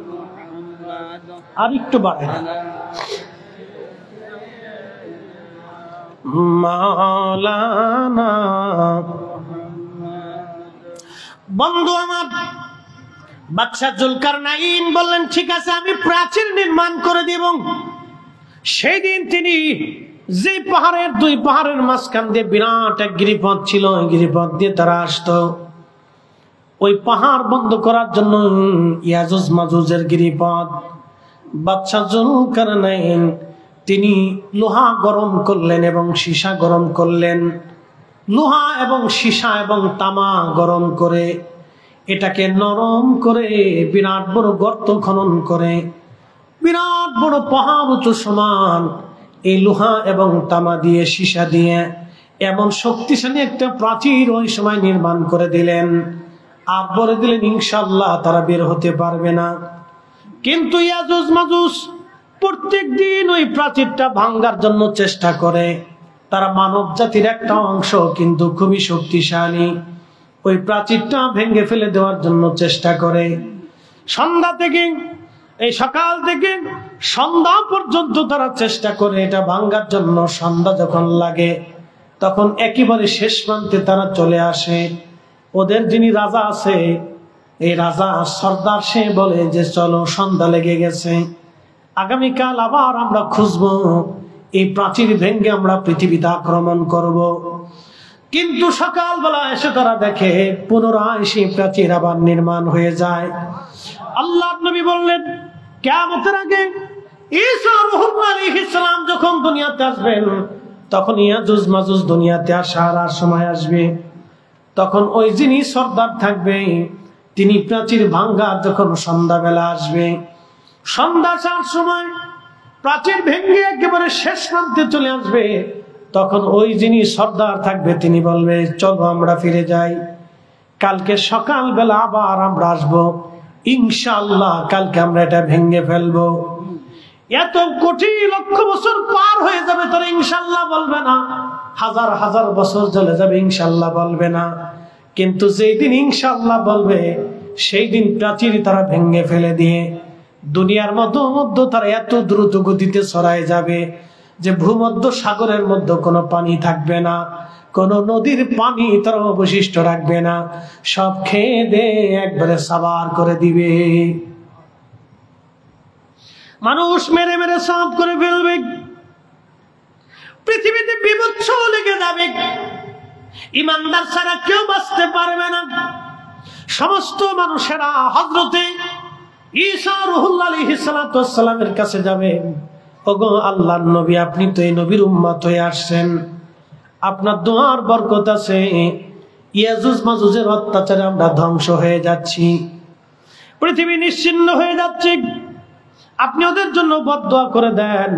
মুহাম্মাদ। আর একটু বাড়েন। মাওলানা। বন্ধু আমার, বাদশাহ জুলকারনাইন বললেন, ঠিক আছে, আমি প্রাচীর নির্মাণ করে দিব। সেই দিন তিনি যে পাহাড়ের, 2 পাহাড়ের মাঝখান দিয়ে বিরাট এক গিরিপথ ছিল, ওই গিরিপথ দিয়ে তারা আসতো। ওই পাহাড় বন্ধ করার জন্য ইয়াজুজ মাজুজের গিরিপথ, বাদশাহ জুলকারনাইন তিনি লোহা গরম করলেন এবং সীসা গরম করলেন। লোহা এবং সীসা এবং তামা গরম করে এটাকে নরম করে বিরাট বড় গর্ত খনন করে, বিরাট বড় পাহাড় উঁচু সমান এই লোহা এবং তামা দিয়ে, সীসা দিয়ে এমন শক্তিশালী একটা প্রাচীর ওই সময় নির্মাণ করে দিলেন। আর বলে দিলেন, ইনশাআল্লাহ তারা বের হতে পারবে না। কিন্তু ইয়াজুজ মাজুজ প্রত্যেক দিন ওই প্রাচীরটা ভাঙ্গার জন্য চেষ্টা করে। তারা মানব জাতির একটা অংশ, কিন্তু খুবই শক্তিশালী। ওই প্রাচীরটা ভেঙে ফেলে দেওয়ার জন্য চেষ্টা করে। সন্ধ্যা থেকে, এই সকাল থেকে সন্ধ্যা পর্যন্ত তারা চেষ্টা করে এটা ভাঙ্গার জন্য। সন্ধ্যা যখন লাগে তখন একেবারে শেষ প্রান্তে তারা চলে আসে। ওদের যিনি রাজা আছে, এই রাজা সর্দার, সে বলে যে চলো, সন্ধ্যা লেগে গেছে, আগামীকাল আবার আমরা খুঁজবো, এই প্রাচীর ভেঙ্গে আমরা পৃথিবীতে আক্রমণ করব। কিন্তু সকালবেলা এসে তারা দেখে পুনরায় সেই প্রাচীর আবার নির্মাণ হয়ে যায়। আল্লাহর নবী বললেন, কিয়ামতের আগে ঈসা আলাইহিস সালাম যখন দুনিয়াতে আসবেন, তখন ইয়াজুজ মাজুজ দুনিয়াতে আসার আর সময় আসবে। তখন ওই যিনি সর্দার থাকবে, তিনি প্রাচীর ভাঙ্গার যখন সন্ধ্যাবেলা আসবে, সন্ধ্যা 4 সময় প্রাচীর ভেঙে একেবারে শেষ প্রান্তে চলে আসবে, তখন ওই যিনি সর্দার থাকবে তিনি বলবে, চলো আমরা ফিরে যাই, কালকে সকালবেলা আবার আমরা আসবো, ইনশাআল্লাহ কালকে আমরা এটা ভেঙে ফেলবো। এত কোটি লক্ষ বছর পার হয়ে যাবে, তারা ইনশাআল্লাহ বলবে না। হাজার হাজার বছর চলে যাবে, ইনশাআল্লাহ বলবে না। কিন্তু যেই দিন ইনশাআল্লাহ বলবে, সেই দিন প্রাচীর তারা ভেঙে ফেলে দিয়ে দুনিয়ার মধ্যে তারা এত দ্রুত গতিতে ছড়ায় যাবে যে ভূমধ্য সাগরের মধ্যে কোনো পানি থাকবে না, কোনো নদীর পানি তারা অবশিষ্ট রাখবে না, সব খেয়ে দিয়ে একবারে সাবার করে দিবে। মানুষ মেরে মেরে সাফ করে ফেলবে, পৃথিবীতে বিভৎস লেগে যাবে, ইমানদার ছাড়া কেউ বাঁচতে পারবে না। সমস্ত মানুষেরা হযরতে ঈসা রূহুল্লাহ আলাইহিস সালাতু ওয়াস সালামের কাছে যাবে, ওগো আল্লাহর নবী, আপনি তো এই নবীর উম্মত হয়ে আসছেন, আপনার দোয়ার বরকত আছে, ইয়াজুজ মাজুজের অত্যাচারে আমরা ধ্বংস হয়ে যাচ্ছি, পৃথিবী নিশ্চিহ্ন হয়ে যাচ্ছে, আপনি ওদের জন্য বদদোয়া করে দেন।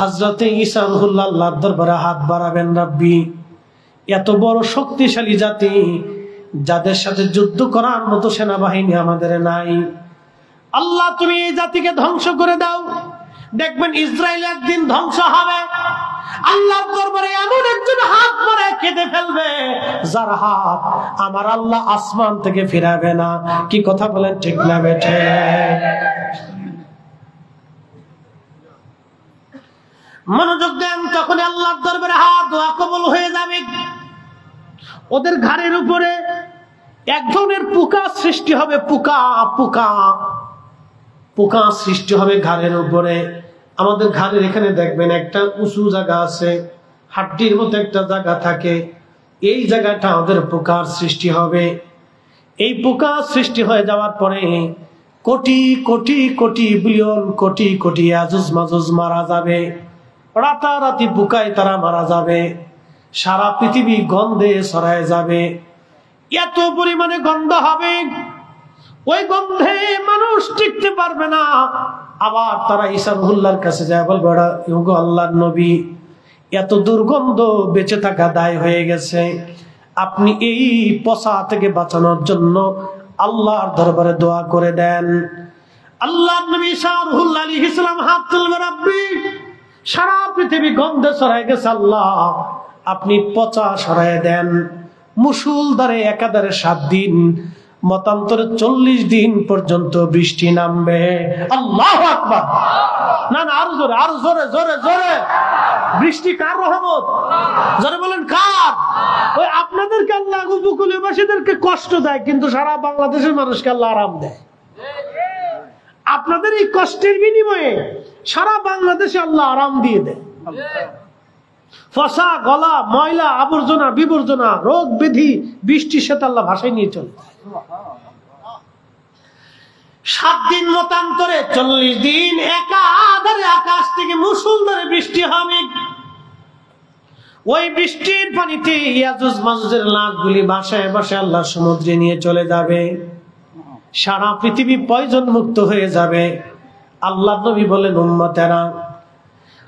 হযরতে ঈসা রূহুল্লাহ আল্লাহর দরবারে হাত বাড়াবেন, রাব্বি এত বড় শক্তিশালী জাতি, যাদের সাথে যুদ্ধ করার মতো সেনাবাহিনী আমাদের নাই। আল্লাহ তুমি এই জাতিকে ধ্বংস করে দাও। দেখবেন ইসরায়েল একদিন ধ্বংস হবে। আল্লাহর দরবারে এমন একজন হাত মারে কেটে ফেলবে, যার হাত আমার আল্লাহ আসমান থেকে ফিরাবে না। কি কথা বলেন, ঠিক না বেঠে? মনোযোগ দেন, তখন আল্লাহর দরবারে হাত দোয়া কবুল হয়ে যাবে। ওদের ঘাড়ের উপরে এক ধরনের পোকা সৃষ্টি হবে, পোকা পোকা পোকা সৃষ্টি হবে ঘাড়ের উপরে। আমাদের ঘাড়ের এখানে দেখবেন একটা উঁচু জায়গা আছে, হাড্ডির মতো একটা জায়গা থাকে, এই জায়গাটা আমাদের পোকার সৃষ্টি হবে। এই পোকা সৃষ্টি হয়ে যাওয়ার পরে কোটি কোটি কোটি বিলিয়ন কোটি কোটি আজুজ মাজুজ মারা যাবে। রাতারাতি পোকায় তারা মারা যাবে। সারা পৃথিবী গন্ধে ছড়ায় যাবে। এত পরিমাণে গন্ধ হবে, ওই গন্ধে মানুষ টিকতে পারবে না। আবার তারা ঈসা রুহুল্লাহর কাছে যায়, বলবে ওগো আল্লাহর নবী, এত দুর্গন্ধ বেঁচে থাকা দায় হয়ে গেছে, আপনি এই পচা থেকে বাঁচানোর জন্য আল্লাহর দরবারে দোয়া করে দেন। আল্লাহর নবী ঈসা রুহুল্লাহ আলাইহিস সালাম হাত তুলবে, রাব্বি সারা পৃথিবী গন্ধে ছড়ায় গেছে, আল্লাহ আপনি পচা সরায় দেন। মুসুলধারে একাধারে 7 দিন, মতান্তরে 40 দিন পর্যন্ত বৃষ্টি নামবে। আল্লাহু আকবার। না না, আরো জোরে, আরো জোরে, জোরে জোরে। বৃষ্টি কার রহমত? জোরে বলেন কার? ওই আপনাদেরকে আল্লাহ উপকূলীয়বাসীদেরকে কষ্ট দেয়, কিন্তু সারা বাংলাদেশের মানুষকে আল্লাহ আরাম দেয়। আপনাদের এই কষ্টের বিনিময়ে সারা বাংলাদেশে আল্লাহ আরাম দিয়ে দেয়। ফসা গলা, ময়লা, আবর্জনা, বিবর্জনা, রোগ ব্যাধি বৃষ্টির সাথে আল্লাহ ভাষায় নিয়ে চলে। 7 দিন মতান্তরে 40 দিন একাধারে আকাশ থেকে মুষলধারে বৃষ্টি হবে। ওই বৃষ্টির পানিতে ইয়াজুজ মাজুজের লাশগুলি বাসায় বাসায় আল্লাহ সমুদ্রে নিয়ে চলে যাবে। সারা পৃথিবী পয়জন মুক্ত হয়ে যাবে। আল্লাহ নবী বলেন, উম্মতেরা,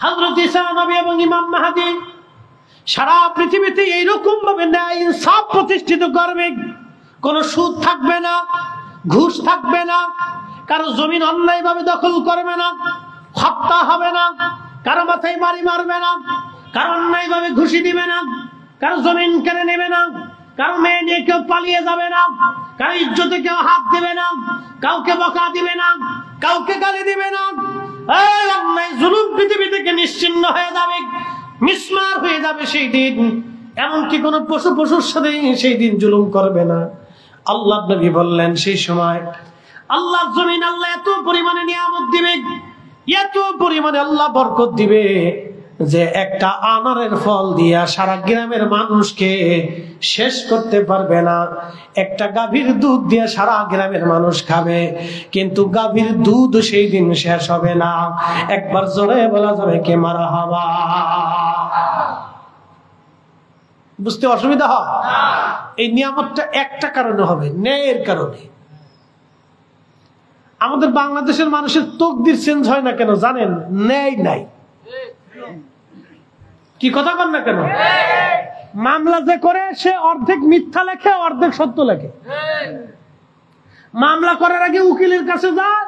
হযরত ঈসা নবী এবং ইমাম মাহদী সারা পৃথিবীতে এইরকম ভাবে ন্যায় ইনসাফ প্রতিষ্ঠিত করবে। কোনো সুদ থাকবে না, ঘুষ থাকবে না, কারো জমিন অন্যায় ভাবে দখল করবে না, হত্যা হবে না, কারো মাথায় বাড়ি মারবে না, কারো অন্যায় ভাবে ঘুষি দিবে না, কারো জমিন কেড়ে নেবে না, কারো মেয়ে নিয়ে কেউ পালিয়ে যাবে না, কারো ইজ্জতে কেউ হাত দিবে না, কাউকে বকা দিবে না, কাউকে গালি দিবে না। এই অন্যায় জুলুম পৃথিবী থেকে নিশ্চিহ্ন হয়ে যাবে, মিসমার হয়ে যাবে সেই দিন। এমনকি কোন পশুর সাথে সেই দিন জুলুম করবে না। আল্লাহ নবী বললেন, সেই সময় আল্লাহর জমিন আল্লাহ এত পরিমাণে নিয়ামত দিবে, এত পরিমাণে আল্লাহ বরকত দিবে, যে একটা আনারের ফল দিয়া সারা গ্রামের মানুষকে শেষ করতে পারবে না। একটা গাভীর দুধ দিয়ে সারা গ্রামের মানুষ খাবে, কিন্তু গাভীর দুধ সেই দিন শেষ হবে না। একবার জোরে বলা যাবে কে মারহাবা? বুঝতে অসুবিধা হয়? এই নিয়ামতটা একটা কারণে হবে, ন্যায়ের কারণে। আমাদের বাংলাদেশের মানুষের তকদির চেঞ্জ হয় না কেন জানেন? ন্যায় নাই। কি কথা বল না কেন? মামলা যে করে সে অর্ধেক মিথ্যা লেখে, অর্ধেক সত্য লেখে। মামলা করার আগে উকিলের কাছে যায়,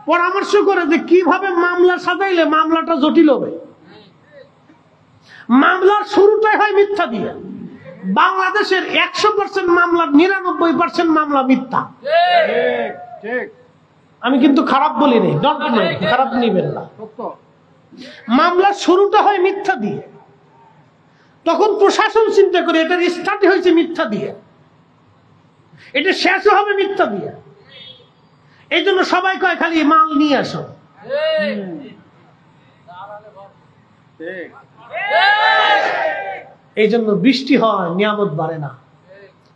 পরামর্শ করে যে কিভাবে মামলা সাজাইলে মামলাটা জটিল হবে। মামলার শুরুটাই হয় মিথ্যা দিয়ে। বাংলাদেশের 100% মামলা, 99% মামলা মিথ্যা। আমি কিন্তু খারাপ বলিনি, খারাপ নিবেন না। মামলার শুরুটা হয় মিথ্যা দিয়ে। তখন প্রশাসন চিন্তা করে এটার স্টার্ট হয়েছে মিথ্যা দিয়ে, এটা শেষও হবে মিথ্যা দিয়ে। এই জন্য সবাই কয় খালি মাল নিয়ে আসো। এই জন্য বৃষ্টি হয়, নিয়ামত বাড়ে না।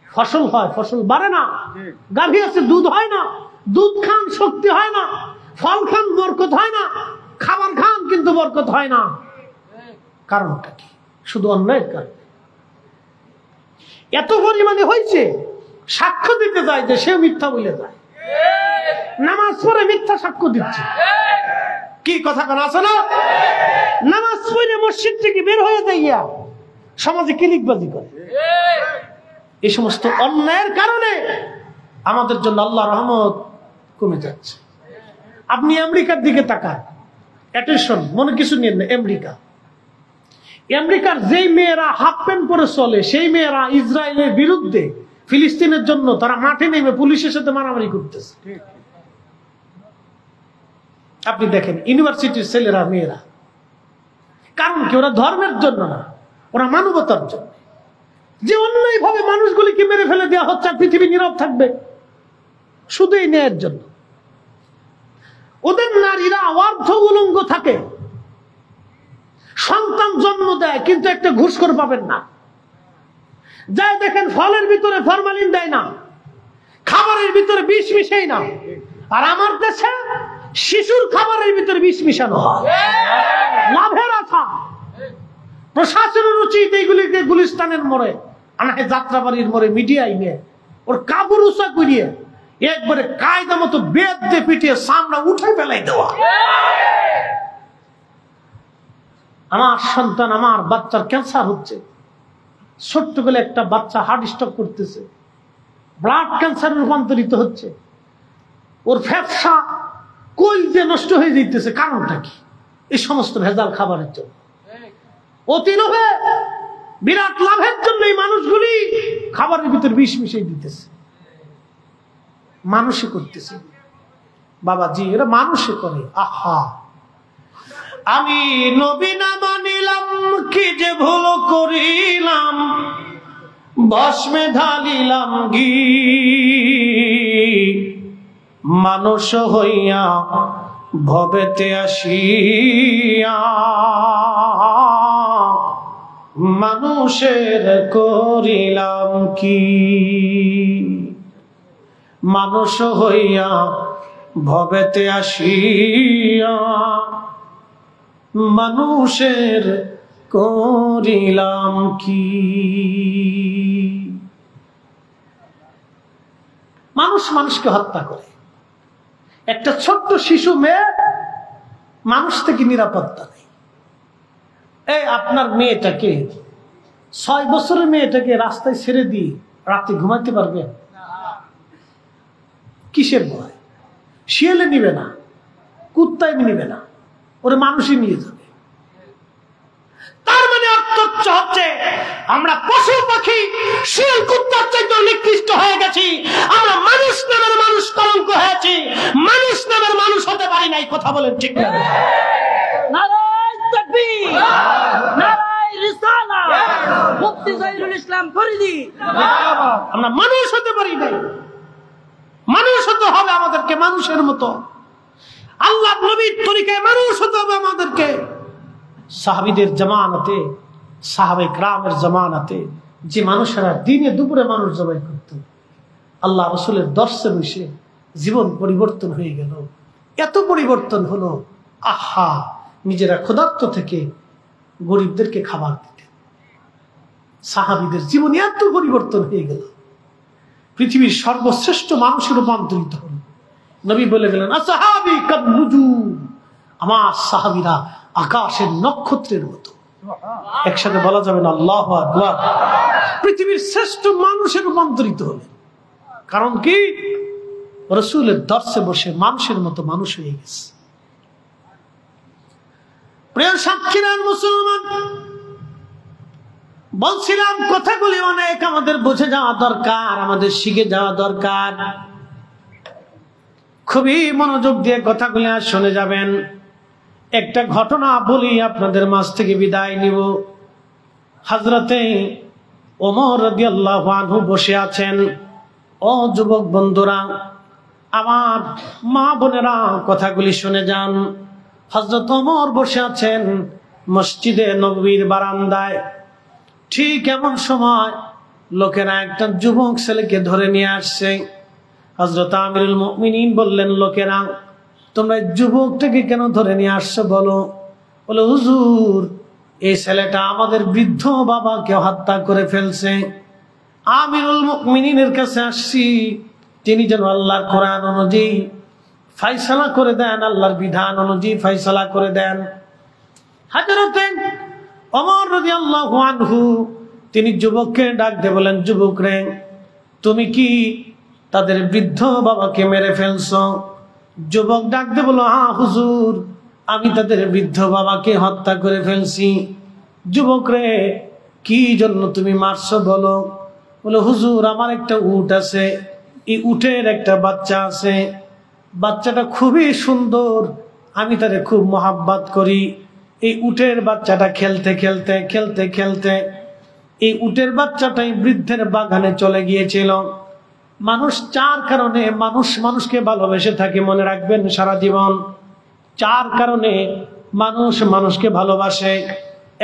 ফসল হয়, ফসল বাড়ে না। গাভী আছে, দুধ হয় না। দুধ খান, শক্তি হয় না। ফল খান, বরকত হয় না। খাবার খান, কিন্তু বরকত হয় না। কারণটা কি? শুধু অন্যায়ের কারণে। এত পরিমাণে হয়েছে, সাক্ষ্য দিতে যায় যে সে মিথ্যা বলে যায়। নামাজ পড়ে মিথ্যা সাক্ষ্য দিচ্ছে। কি কথা কেন আছে না? নামাজ পড়ে মসজিদ থেকে বের হয়ে যাইয়া সমাজে কিলিকবাজি করে। এই সমস্ত অন্যায়ের কারণে আমাদের জন্য আল্লাহ রহমত কমে যাচ্ছে। আপনি আমেরিকার দিকে তাকান, অ্যাটেনশন, মনে কিছু নিয়ে না। আমেরিকার যেই মেয়েরা হাফ প্যান্ট পরে চলে, সেই মেয়েরা ইসরায়েলের বিরুদ্ধে, ফিলিস্তিনের জন্য তারা মাঠে নেমে পুলিশের সাথে মারামারি করতেছে। আপনি দেখেন ইউনিভার্সিটির ছেলেরা, মেয়েরা, কারণ কি? ওরা ধর্মের জন্য না, ওরা মানবতার জন্য। যে অন্যায় ভাবে মানুষগুলিকে মেরে ফেলে দেওয়া হচ্ছে, আর পৃথিবী নীরব থাকবে শুধু এই ন্যায়ের জন্য। ওদের নারীরা অর্ধ উলঙ্গ থাকে, সন্তান জন্ম দেয়, কিন্তু একটা ঘুষখোর পাবেন না। যাই দেখেন ফলের ভিতরে ফরমালিন দেয় না, খাবারের ভিতরে বিষ মিশাই না। আর আমার দেশে শিশুর খাবারের ভিতরে বিষ মিশানো হয়, লাভের আশা। প্রশাসনের উচিত এইগুলিকে গুলিস্তানের মোড়ে, আনাহে যাত্রাবাড়ির মোড়ে মিডিয়ায় নিয়ে ওর কাবুর উঁচা করিয়ে একবারে কায়দা মতো বেদ দিয়ে পিটিয়ে সামনে উঠে ফেলাই দেওয়া। আমার সন্তান, আমার বাচ্চার ক্যান্সার হচ্ছে, ছোট্ট বেলা একটা বাচ্চা হার্ট স্ট্রোক করতেছে, ব্লাড ক্যান্সারে রূপান্তরিত হচ্ছে, ওর ফ্যাপসা কলজে নষ্ট হয়ে যেতেছে। কারণটা কি? এই সমস্ত ভেজাল খাবারের জন্য। অতি লোভে, বিরাট লাভের জন্য এই মানুষগুলি খাবারের ভিতর বিষ মিশিয়ে দিতেছে। মানুষে করতেছে বাবাজি, এরা মানুষে করে। আহা, আমি নবী না মানিলাম, কি যে ভুল করিলাম, ভস্মে ঢালিলাম ঘি, মানুষ হইয়া ভবেতে আসিয়া মানুষের করিলাম কি। মানুষ হইয়া ভবেতে আসিয়া মানুষের করিলাম কি। মানুষ মানুষকে হত্যা করে। একটা ছোট্ট শিশু মেয়ে, মানুষ থেকে নিরাপত্তা নেই। এই আপনার মেয়েটাকে, 6 বছরের মেয়েটাকে রাস্তায় ছেড়ে দিয়ে রাতে ঘুমাতে পারবেন? কিসের ভয়? শিয়ালে নিবে না, কুত্তায় নিবে না, ওরে মানুষই নিয়ে যাবে। তার মানে অর্থ হচ্ছে আমরা পশু পাখি, শিয়াল কুত্তার চাইতে নিকৃষ্ট হয়ে গেছি। আমরা মানুষ নামের মানুষ কলঙ্ক হয়েছি, মানুষ নামের মানুষ হতে পারি নাই। কথা বলেন ঠিক না? নারায়ে তাকবীর, নারায়ে রিসালাত, মুফতি জহিরুল ইসলাম ফরিদী। আমরা মানুষ হতে পারি নাই। মানুষ হতে হবে আমাদেরকে মানুষের মতো। আল্লাহ নবীর তরিকায় মানুষ হতে হবে আমাদেরকে। সাহাবীদের জামানাতে, সাহাবে کرامের জামানাতে যে মানুষেরা দিনে দুপুরে মানুষ জবাই করত, আল্লাহ রাসূলের দর্শে বসে জীবন পরিবর্তন হয়ে গেল। এত পরিবর্তন হলো, আহা, নিজেরা ক্ষুধার্ত থেকে গরিবদেরকে খাবার দিতেন। সাহাবীদের জীবন এত পরিবর্তন হয়ে গেল, পৃথিবীর সর্বশ্রেষ্ঠ মানুষে রূপান্তরিত হল। নবী বলে গেলেন, আসহাবী কান্নুজুম, আমার সাহাবীরা আকাশের নক্ষত্রের মতো। একসাথে বলা যাবে না আল্লাহু আকবার? পৃথিবীর শ্রেষ্ঠ মানুষে রূপান্তরিত হলেন। কারণ কি? রাসূলের দর্শে বসে মানুষের মতো মানুষ হয়ে গেছে। প্রিয় সাক্ষীরা, মুসলমান, বলছিলাম কথাগুলি অনেক আমাদের বুঝে যাওয়া দরকার, আমাদের শিখে যাওয়া দরকার। খুবই মনোযোগ দিয়ে কথাগুলি আর শুনে যাবেন। একটা ঘটনা বলি, আপনাদের মাঝ থেকে বিদায় নিব। হযরতে ওমর রাদিয়াল্লাহু আনহু বসে আছেন। ও যুবক বন্ধুরা, আমার মা বোনেরা, কথাগুলি শুনে যান। হযরত ওমর বসে আছেন মসজিদে নববীর বারান্দায়। ঠিক এমন সময় লোকেরা একটা যুবক ছেলেকে ধরে নিয়ে আসছে। হযরত আমিরুল মুমিনিন বললেন, লোকেরা, তোমরা যুবকটাকে কেন ধরে নিয়ে আসছো বলো? বলে, হুজুর, এই ছেলেটা আমাদের বৃদ্ধ বাবাকে হত্যা করে ফেলছে। আমিরুল মুমিনিনের কাছে আসছি, তিনি যেন আল্লাহর কোরআন অনুযায়ী ফয়সালা করে দেন, আল্লাহর বিধান অনুযায়ী ফয়সালা করে দেন। হযরতে ওমর রাদিয়াল্লাহু আনহু তিনি যুবককে ডাক দিয়ে বলেন, যুবক রে, তুমি কি তাদের বৃদ্ধ বাবাকে মেরে ফেলছো? যুবক ডাক দিয়ে বলল, হ্যাঁ হুজুর, আমি তাদের বৃদ্ধ বাবাকে হত্যা করে ফেলছি। যুবক রে, কি জন্য তুমি মারছো বলো? বলে, হুজুর, আমার একটা উট আছে, এই উটের একটা বাচ্চা আছে, বাচ্চাটা খুবই সুন্দর, আমি তারে খুব মহাব্বত করি। এই উটের বাচ্চাটা খেলতে খেলতে খেলতে খেলতে এই উটের বাচ্চাটাই বৃদ্ধের বাগানে চলে গিয়েছিল। মানুষ চার কারণে মানুষকে ভালোবেসে থাকে, মনে রাখবেন সারা জীবন। চার কারণে মানুষকে ভালোবাসে।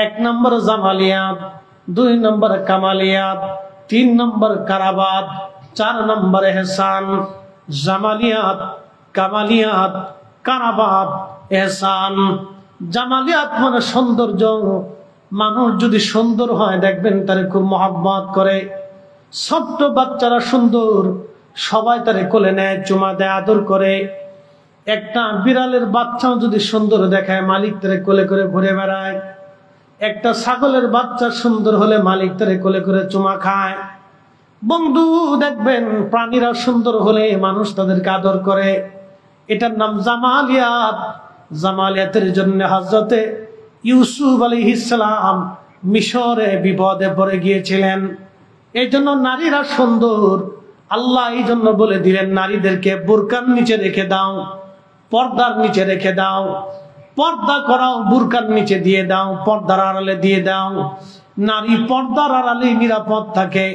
1 নম্বর জামালিয়াত, 2 নম্বর কামালিয়াত, 3 নম্বর কারাবাত, 4 নম্বর এহসান। জামালিয়াত, কামালিয়াত, কারাবাত, এহসান। জামালিয়াত মানে সৌন্দর্য। মানুষ যদি সুন্দর হয় দেখবেন তারে খুব মহব্বত করে। ছোট্ট বাচ্চারা সুন্দর, সবাই তারে কোলে নেয়, চুমা দেয়, আদর করে। একটা বিড়ালের বাচ্চাও যদি সুন্দর দেখায়, মালিক তারে কোলে করে ঘুরে বেড়ায়। একটা ছাগলের বাচ্চা সুন্দর হলে মালিক তারে কোলে করে চুমা খায়। বন্ধু, দেখবেন প্রাণীরা সুন্দর হলে মানুষ তাদেরকে আদর করে। এটার নাম জামালিয়াত। জামালিয়াতের জন্য হযরতে ইউসুফ আলাইহিস সালাম মিশরে বিপদে পড়ে গিয়েছিলেন। এই জন্য নারীরা সুন্দর। আল্লাহ এই জন্য বলে দিলেন, নারীদেরকে বোরকার নিচে রেখে দাও, পর্দার নিচে রেখে দাও, পর্দা করাও, বোরকার নিচে দিয়ে দাও, পর্দার আড়ালে দিয়ে দাও। নারী পর্দার আড়ালে নিরাপদ থাকে,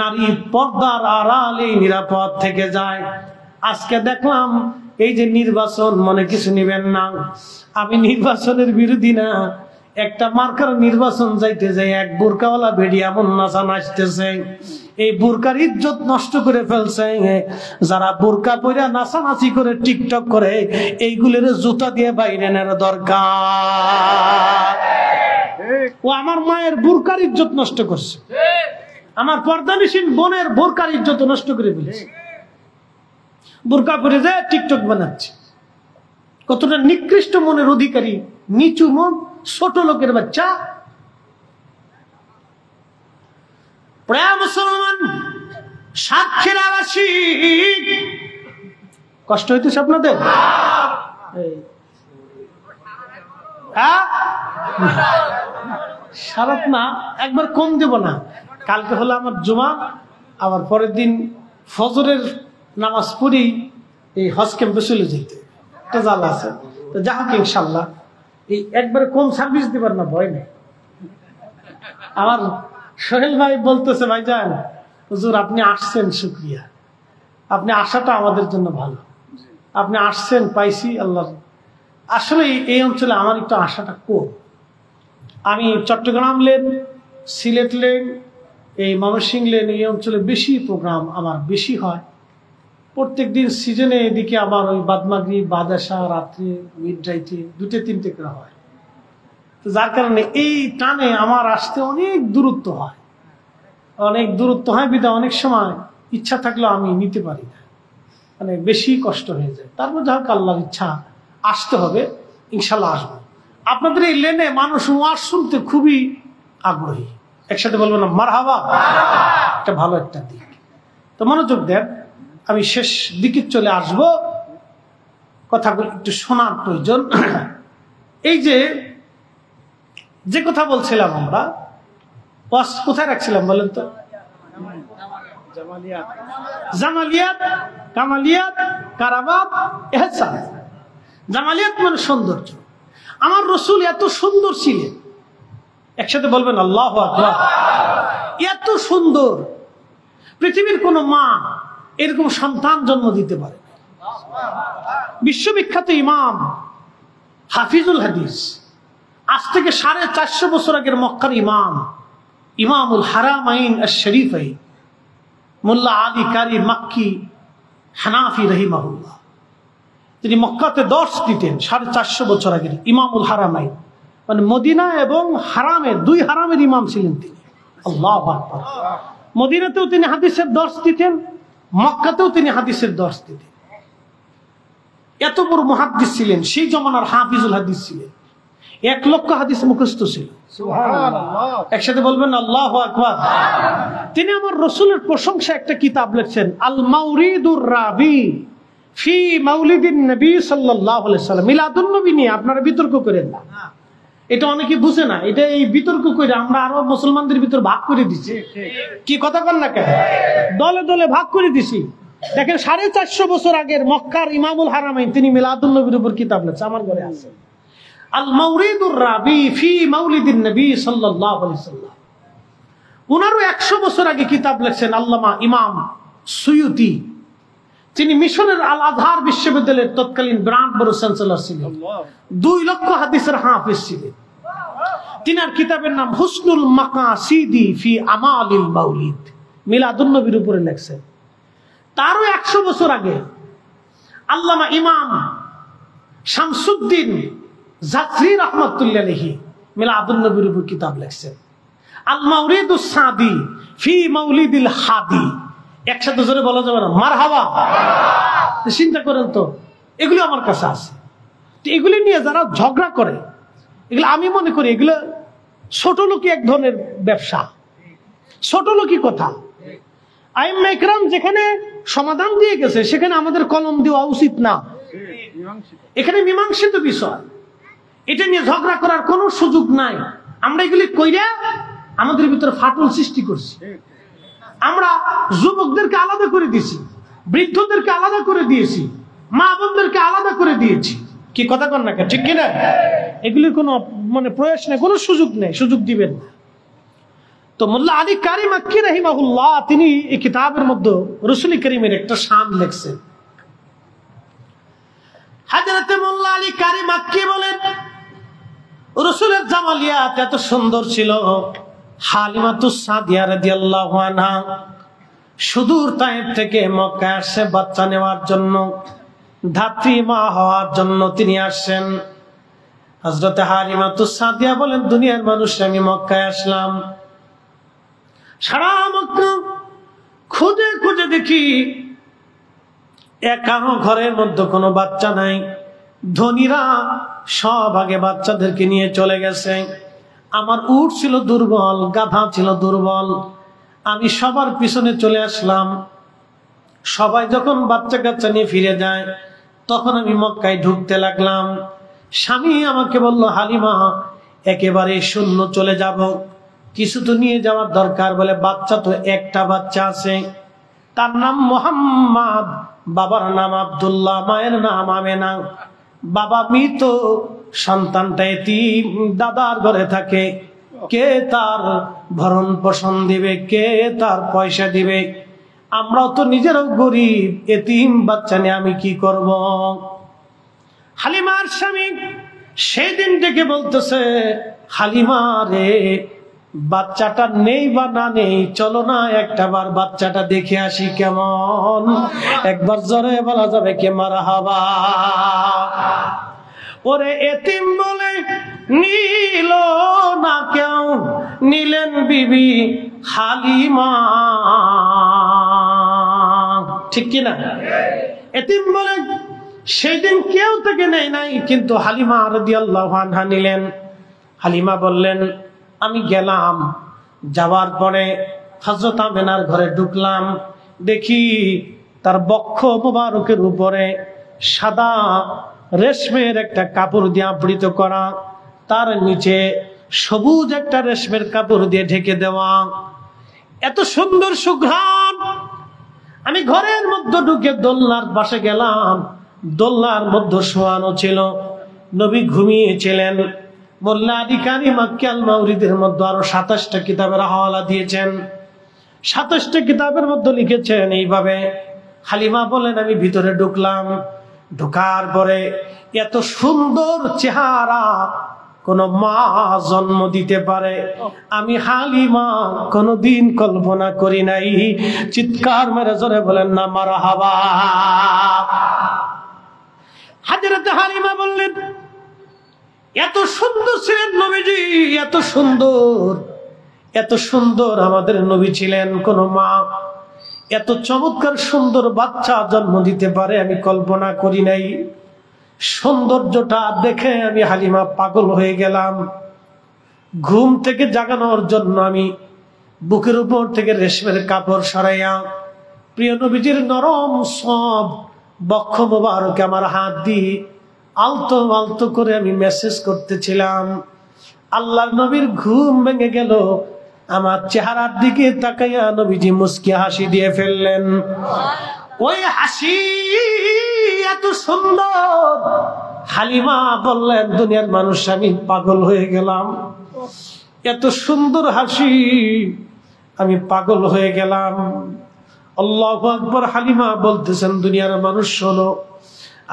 নারী পর্দার আড়ালে নিরাপদ থেকে যায়। আজকে দেখলাম এই যে নির্বাচন, মনে কিছু নিবেন না, আমি নির্বাচনের বিরোধী না। একটা মার্কার নির্বাচন যাইতে যাই এক বোরকাওয়ালা বেডি এমন নাচা নাচতেছে, এই বোরকার ইজ্জত নষ্ট করে ফেলছে। যারা বোরকা পরে নাচানাচি করে টিকটক করে, এইগুলোর জুতা দিয়ে বাইরে নেওয়ার দরকার। ও আমার মায়ের বোরকার ইজ্জত নষ্ট করছে, আমার পর্দানিসীন বোনের বোরকার ইজ্জত নষ্ট করে ফেলেছে। বোরকা পরে যায় টিকটক বানাচ্ছে। কতটা নিকৃষ্ট মনের অধিকারী, নিচু মন, ছোট লোকের বাচ্চা। প্রায় মুসলমান সাক্ষীর আবাসী, কষ্ট হইতেছে আপনাদের? সারাত না, একবার কম দেব না। কালকে হলো আমার জুমা, আবার পরের দিন ফজরের নামাজ পড়ি এই হজ ক্যাম্পে চলে যেতে, একটা জ্বালা আছে। তো যা হোক, ইনশাল্লাহ এই একবারে কম সার্ভিস দিবার না, ভয় নেই। আমার সোহেল ভাই বলতেছে, ভাই যান হুজুর আপনি আসছেন, শুকরিয়া, আপনি আসাটা আমাদের জন্য ভালো, আপনি আসছেন, পাইছি আল্লাহ। আসলে এই অঞ্চলে আমার একটু আশাটা কম। আমি চট্টগ্রাম লেন, সিলেট লেন, এই ময়মনসিংহ লেন, এই অঞ্চলে বেশি প্রোগ্রাম আমার বেশি হয়। প্রত্যেকদিন সিজনে এদিকে আবার ওই বাদমাগরিব, বাদাসা, রাত্রে, মিড নাইটে 2-3টে করে হয়। তো যার কারণে এই টানে আমার আসতে অনেক দূরত্ব হয়, বিধায় অনেক সময় ইচ্ছা থাকলেও আমি নিতে পারি না, মানে বেশি কষ্ট হয়ে যায়। তারপর যাই হোক, আল্লাহর ইচ্ছা, আসতে হবে, ইনশাল্লাহ আসবো। আপনাদের এই লেনে মানুষ ওয়াজ শুনতে খুবই আগ্রহী, একসাথে বলবো না মারহাবা? একটা ভালো একটা দিক। তো মনোযোগ দেন, আমি শেষ দিকে চলে আসব, কথাগুলো একটু শোনার প্রয়োজন। এই যে কথা বলছিলাম আমরা, কোথায় রাখছিলাম বলেন তো? জামালিয়াত, কামালিয়াত, কারাবাত, এহসান। জামালিয়াত মানে সৌন্দর্য। আমার রাসূল এত সুন্দর ছিলেন, একসাথে বলবেন আল্লাহু আকবার। এত সুন্দর, পৃথিবীর কোন মা এরকম সন্তান জন্ম দিতে পারে। বিশ্ববিখ্যাত ইমাম, হাফিজুল হাদিস, আজ থেকে 450 বছর আগের মক্কার ইমাম, ইমামুল হারামাইন আশ-শরীফাইন, মোল্লা আলী কারি মাক্কি হানাফি রাহিমাহুল্লাহ, তিনি মক্কাতে দর্শ দিতেন 450 বছর আগের ইমামুল হারামাইন, মানে মদিনা এবং হারামের, 2 হারামের ইমাম ছিলেন তিনি। আল্লাহু আকবার। মদিনাতেও তিনি হাদিসের দর্শ দিতেন, মক্কাতেও তিনি হাদিসের দর্শ দিতেন। এত বড় মুহাদ্দিস ছিলেন, সেই জমানার হাফিজুল হাদিস ছিলেন। 1 লক্ষ হাদিস মুখস্থ ছিল। একসাথে বলবেন আল্লাহু আকবার। তিনি আমার রাসূলের প্রশংসা একটা কিতাব লিখছেন, আল মাউরিদুর রাবি ফি মাউলিদিন নবী সাল্লাল্লাহু আলাইহি সাল্লাম। মিলাদুন নবী নিয়ে আপনারা বিতর্ক করেন না, এটা অনেকে বুঝে না। এটা এই বিতর্ক করে আমরা আরো মুসলমানদের ভিতর ভাগ করে দিছি। কি কথা বল না কেন? দলে দলে ভাগ করে দিছি। দেখেন 450 বছর আগের মক্কার ইমামুল হারামাইন তিনি মিলাদুন নবীর উপর কিতাব লিখছেন, আমার ঘরে আছে, আল মাউরিদুর রাবি ফি মাউলিদিন নবী সাল্লাল্লাহু আলাইহি সাল্লাম। উনারও 100 বছর আগে কিতাব লিখছেন আল্লামা ইমাম সুয়ুতি। তিনি মিশরের আল আজহার বিশ্ববিদ্যালয়ের তৎকালীন ব্রান্ড বড় চ্যান্সেলর ছিলেন, 2 লক্ষ হাদিসের হাফেজ ছিলেন। তিনার কিতাবের নাম হুসনুল মাকাসিদি ফি আমালিল মাউলিদ, মিলাদুন নবীর উপরে লিখছেন। তারও 100 বছর আগে আল্লামা ইমাম শামসুদ্দিন জাকরি রাহমাতুল্লাহ আলাইহি মিলাদুন নবীর উপর কিতাব লিখছেন, আল মাউরিদুস সাদি ফি মাউলিদিল হাদি। একসাথে জোরে বলা যাবে না মারহাবা? চিন্তা করেন তো, এগুলো আমার কাছে আছে। এগুলি নিয়ে যারা ঝগড়া করে, এগুলো আমি মনে করি এগুলো ছোট লোকই এক ধরনের ব্যবসা, ছোট লোকই কথা। আইম্মা ইকরাম যেখানে সমাধান দিয়ে গেছে সেখানে আমাদের কলম দেওয়া উচিত না। এখানে মীমাংসিত বিষয়, এটা নিয়ে ঝগড়া করার কোনো সুযোগ নাই। আমরা এগুলি কইরা আমাদের ভিতরে ফাটল সৃষ্টি করছি। আমরা যুবকদেরকে আলাদা করে দিয়েছি, বৃদ্ধদেরকে আলাদা করে দিয়েছি, মা বোনদেরকে আলাদা করে দিয়েছি। কি কথা কন না, ঠিক কিনা? এগুলির কোনো মানে প্রয়াস নেই, কোনো সুযোগ নেই, সুযোগ দিবেন না। তো মোল্লা আলী কারি মাক্কি রাহিমাহুল্লাহ তিনি এই কিতাবের মধ্যে রাসূল করিমের একটা শান লিখছেন। হযরতে মোল্লা আলী কারি মাক্কি বলেন, রাসূলের জামালিয়াত এত সুন্দর ছিল, হালিমাতুস সাদিয়া রাদিয়াল্লাহু আনহা সুদূর তায়েফ থেকে মক্কায় আসছে বাচ্চা নেওয়ার জন্য, ধাত্রী মা হওয়ার জন্য তিনি আসছেন। হযরতে হালিমাতুস সাদিয়া বলেন, দুনিয়ার মানুষ আমি মক্কায় আসলাম, সারা মক্কা খুঁজে খুঁজে দেখি একানো ঘরের মধ্যে কোনো বাচ্চা নাই। ধনীরা সব আগে বাচ্চাদেরকে নিয়ে চলে গেছে। আমার উট ছিল দুর্বল, গাধা ছিল দুর্বল, আমি সবার পিছনে চলে আসলাম। সবাই যখন বাচ্চা কাচ্চা নিয়ে ফিরে যায় তখন আমি মক্কায় ঢুকতে লাগলাম। স্বামী আমাকে বলল, হালিমা একেবারে শূন্য চলে যাব, কিছু তো নিয়ে যাওয়ার দরকার। বলে বাচ্চা তো একটা বাচ্চা আছে, তার নাম মোহাম্মদ, বাবার নাম আব্দুল্লাহ, মায়ের নাম আমেনা। বাবা মৃত, সন্তানটা এতিম, দাদার ঘরে থাকে। কে তার ভরণ পোষণ দিবে, কে তার পয়সা দিবে? আমরাও তো নিজেরাও গরিব, এতিম বাচ্চা নিয়ে আমি কি করব? হালিমার স্বামী সেই দিন থেকে বলতেছে, হালিমা রে, বাচ্চাটা নেই বা না নেই, চলো না একটাবার বাচ্চাটা দেখে আসি কেমন। একবার জোরে বলা যাবে কে মারহাবা? ওরে এতিম বলে নিল না কেউ, নিলেন বিবি হালিমা, ঠিক কিনা? এতিম বলে সেই দিন কেউ থেকে নেই নাই, কিন্তু হালিমা রাদিয়াল্লাহু আনহা নিলেন। হালিমা বললেন, আমি গেলাম, যাওয়ার পরে হযরত আমেনার ঘরে ঢুকলাম, দেখি তার বক্ষ মোবারকের উপরে সাদা রেশমের একটা কাপড় দিয়ে আবৃত করা, তার নিচে সবুজ একটা রেশমের কাপড় দিয়ে ঢেকে দেওয়া। এত সুন্দর সুঘ্রাণ। আমি ঘরের মধ্যে ঢুকে দোলনার পাশে গেলাম, দোলনার মধ্যে শোয়ানো ছিল, নবী ঘুমিয়েছিলেন। মোল্লা আলী কারি মাক্কি আল মাউরিদের মধ্যে আরো 27টা কিতাবের হাওয়ালা দিয়েছেন। 27টা কিতাবের মধ্যে লিখেছেন এইভাবে। হালিমা বলেন, আমি ভিতরে ঢুকলাম, ঢোকার পরে এত সুন্দর চেহারা কোন মা জন্ম দিতে পারে আমি হালিমা কোনদিন কল্পনা করি নাই। চিৎকার মেরে জোরে বলেন না মারহাবা। হযরত হালিমা বললেন, এত সুন্দর ছিলেন নবীজি, এত সুন্দর, এত সুন্দর আমাদের নবী ছিলেন, কোন মা এত চমৎকার সুন্দর বাচ্চা জন্ম দিতে পারে আমি কল্পনা করি নাই। সৌন্দর্যটা দেখে আমি হালিমা পাগল হয়ে গেলাম। ঘুম থেকে জাগানোর জন্য আমি বুকের উপর থেকে রেশমের কাপড় সরাইয়া প্রিয় নবীজির নরম সব বক্ষ মোবারকে আমার হাত দিয়ে আলতো আলতো করে আমি মেসেজ করতেছিলাম। আল্লাহর নবীর ঘুম ভেঙে গেল। আমার চেহারার দিকে তাকাইয়া নবীজি মুস্কি হাসি দিয়ে ফেললেন। ওই হাসি এত সুন্দর, হালিমা বললেন দুনিয়ার মানুষ আমি পাগল হয়ে গেলাম। এত সুন্দর হাসি, আমি পাগল হয়ে গেলাম। আল্লাহু আকবার। হালিমা বলতেছেন দুনিয়ার মানুষ শোনো,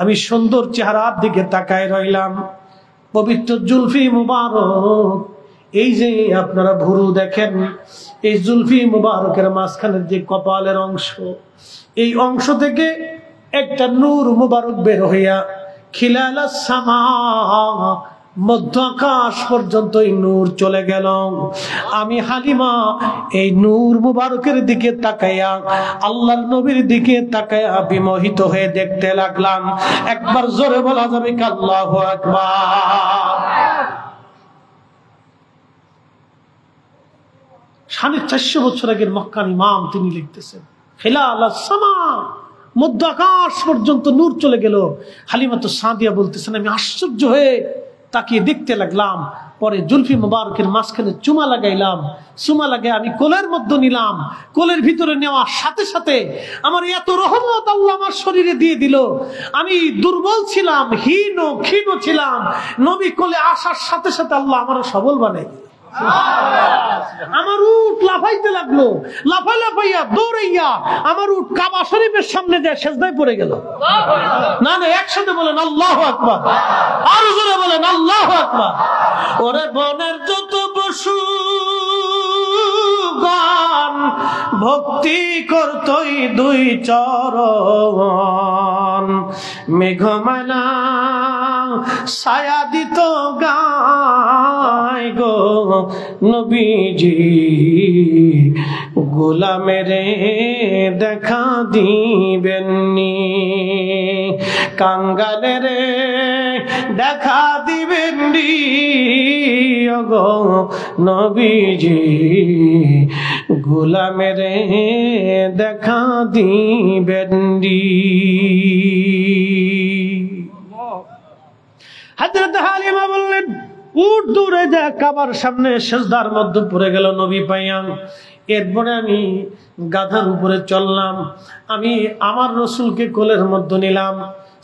আমি সুন্দর চেহারার দিকে তাকায় রইলাম। পবিত্র জুলফি মুবারক, এই যে আপনারা ভুরু দেখেন, এই জুলফি মুবারকের মাঝখানের যে কপালের অংশ, এই অংশ থেকে একটা নূর মুবারক বের হইয়া খিলালা সামা, মধ্য আকাশ পর্যন্ত এই নূর চলে গেল। আমি হালিমা এই নূর মুবারকের দিকে তাকাইয়া, আল্লাহর নবীর দিকে তাকাইয়া বিমোহিত হয়ে দেখতে লাগলাম। একবার জোরে বলা যাবে কি আল্লাহু আকবার। 450 বছর আগের মক্কার ইমাম তিনি লিখতেছেন, খিলালা সামা, মধ্য আকাশ পর্যন্ত নূর চলে গেল। হালিমা তো সাদিয়া বলতেছেন আমি আশ্চর্য হয়ে তাকিয়ে দেখতে লাগলাম। পরে জুলফি মুবারকের মাঝখানে চুমা লাগাইলাম। চুমা লাগাই আমি কোলের মধ্যে নিলাম। কোলের ভিতরে নেওয়ার সাথে সাথে আমার এত রহমত আল্লাহ আমার শরীরে দিয়ে দিল। আমি দুর্বল ছিলাম, ক্ষীণ ছিলাম। নবী কোলে আসার সাথে সাথে আল্লাহ আমার সবল বানাই। আমার উট লাফাইতে লাগলো, লাফাইয়া দৌড়াইয়া আমার উট কাবা শরীফের সামনে যায় সেজদায় পড়ে গেল। না একসাথে বলেন আল্লাহু আকবার, আরো জোরে বলেন আল্লাহু আকবার। ওরে বনের যত পশু গান ভক্তি করতই দুই চরণ, মেঘমালা ছায়া দিত গায় গো নবীজি, গোলামের দেখা দিবেননি, কাঙ্গালের দেখা দিবেননি গো নবীজি, গোলামের দেখা দিবেননি। হযরত হালিমা বললেন উট দূরে যা কাবার সামনে সেজদার মধ্যে পড়ে গেল নবী পাইয়া। এরপরে আমি গাধার উপরে চললাম। আমি আমার রসুলকে কোলের মধ্যে নিলাম।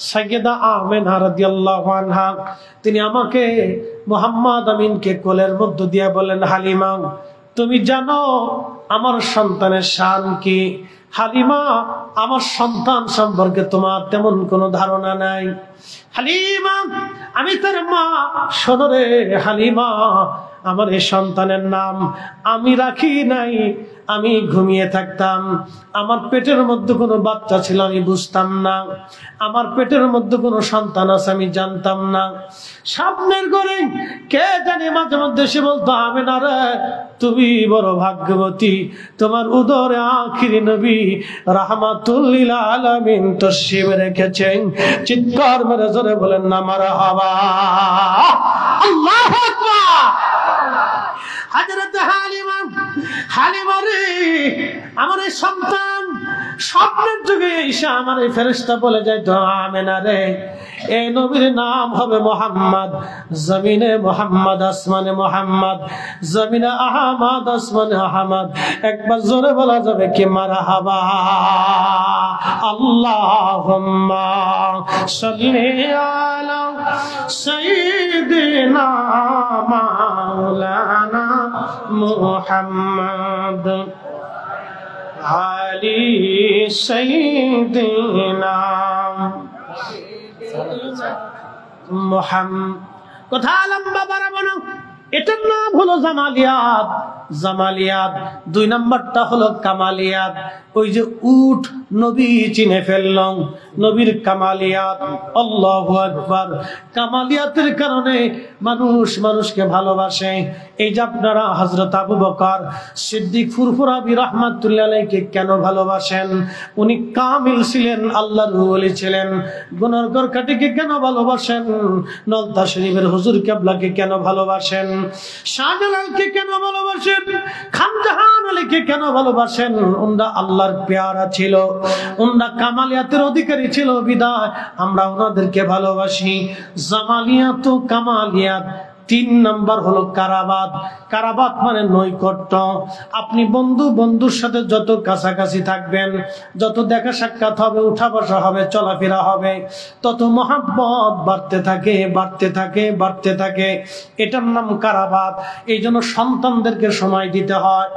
সাইয়েদা আমেনা রাদিয়াল্লাহু আনহা তিনি আমাকে মুহাম্মদ আমিনকে কোলের মধ্যে দিয়ে বলেন, হালিমা তুমি জানো আমার সন্তানের শান কি? হালিমা আমার সন্তান সম্পর্কে তোমার তেমন কোনো ধারণা নাই। হালিমা আমি তার মা। শোনো রে হালিমা, আমার এই সন্তানের নাম আমি রাখি নাই। আমি ঘুমিয়ে থাকতাম, আমার পেটের মধ্যে কোনো বাচ্চা ছিল আমি বুঝতাম না, আমার পেটের মধ্যে কোনো সন্তান আছে আমি জানতাম না। স্বপ্নের ঘরে কে জানি মাঝে মধ্যে সে বলতো, আমেনা রে তুমি বড় ভাগ্যবতী, তোমার উদরে আখিরি নবী রাহমাতুল লিল আলামিন তশরিফ রেখেছেন। চিৎকার মেরে জোরে বলেন না মারহাবা, আল্লাহু আকবার। হযরত হালিমা রে আমার এই সন্তান স্বপ্নের যুগে এসে আমার এই ফেরেশতা বলে যাইতো, আমেনা রে এই নবীর নাম হবে মোহাম্মদ, জমিনে মোহাম্মদ, আসমানে মোহাম্মদ, জমিনে আহমদ, আসমানে আহমদ। একবার জোরে বলা যাবে কি মারহাবা। আল্লাহুম্মা সাল্লি আলা সাইয়্যিদিনা মাওলানা মুহাম্মদ আলি সাইয়্যিদিনা মুহাম্মদ। কথা লম্বা বাড়াবো না, এটার নাম হলো জামালিয়াত। জামালিয়াত 2 নম্বরটা হলো কামালিয়াত। ওই যে উট নবী চিনে ফেললাম, নবীর কামালিয়াত, আল্লাহু আকবার। কামালিয়াতের কারণে মানুষ মানুষকে ভালোবাসে। এই যে আপনারা হযরত আবু বকর সিদ্দিক ফুরফুরাবি রাহমাতুল্লাহ আলাইহিকে কেন ভালোবাসেন? উনি কামিল ছিলেন, আল্লাহর ওলি ছিলেন। গুনাহগার কাটিকে কেন ভালোবাসেন? নলতা শরীফের হুজুর কিবলাকে কেন ভালোবাসেন? শাহজালালকে কেন ভালোবাসেন? খানজাহান আলীকে কেন ভালোবাসেন? উনরা আল্লাহর পেয়ারা ছিল, উনরা কামালিয়াতের অধিকারী ছিল, বিদায় আমরা ওনাদেরকে ভালোবাসি। জামালিয়াত ও কামালিয়াত। 3 নাম্বার হলো কারাবাত। কারাবাত মানে নৈকট্য। আপনি বন্ধুর সাথে যত কাছাকাছি থাকবেন, যত দেখা সাক্ষাৎ হবে, উঠা বসা হবে, চলাফেরা হবে, তত মহাব্বত বাড়তে থাকে, বাড়তে থাকে, বাড়তে থাকে। এটার নাম কারাবাত। এই জন্য সন্তানদেরকে সময় দিতে হয়,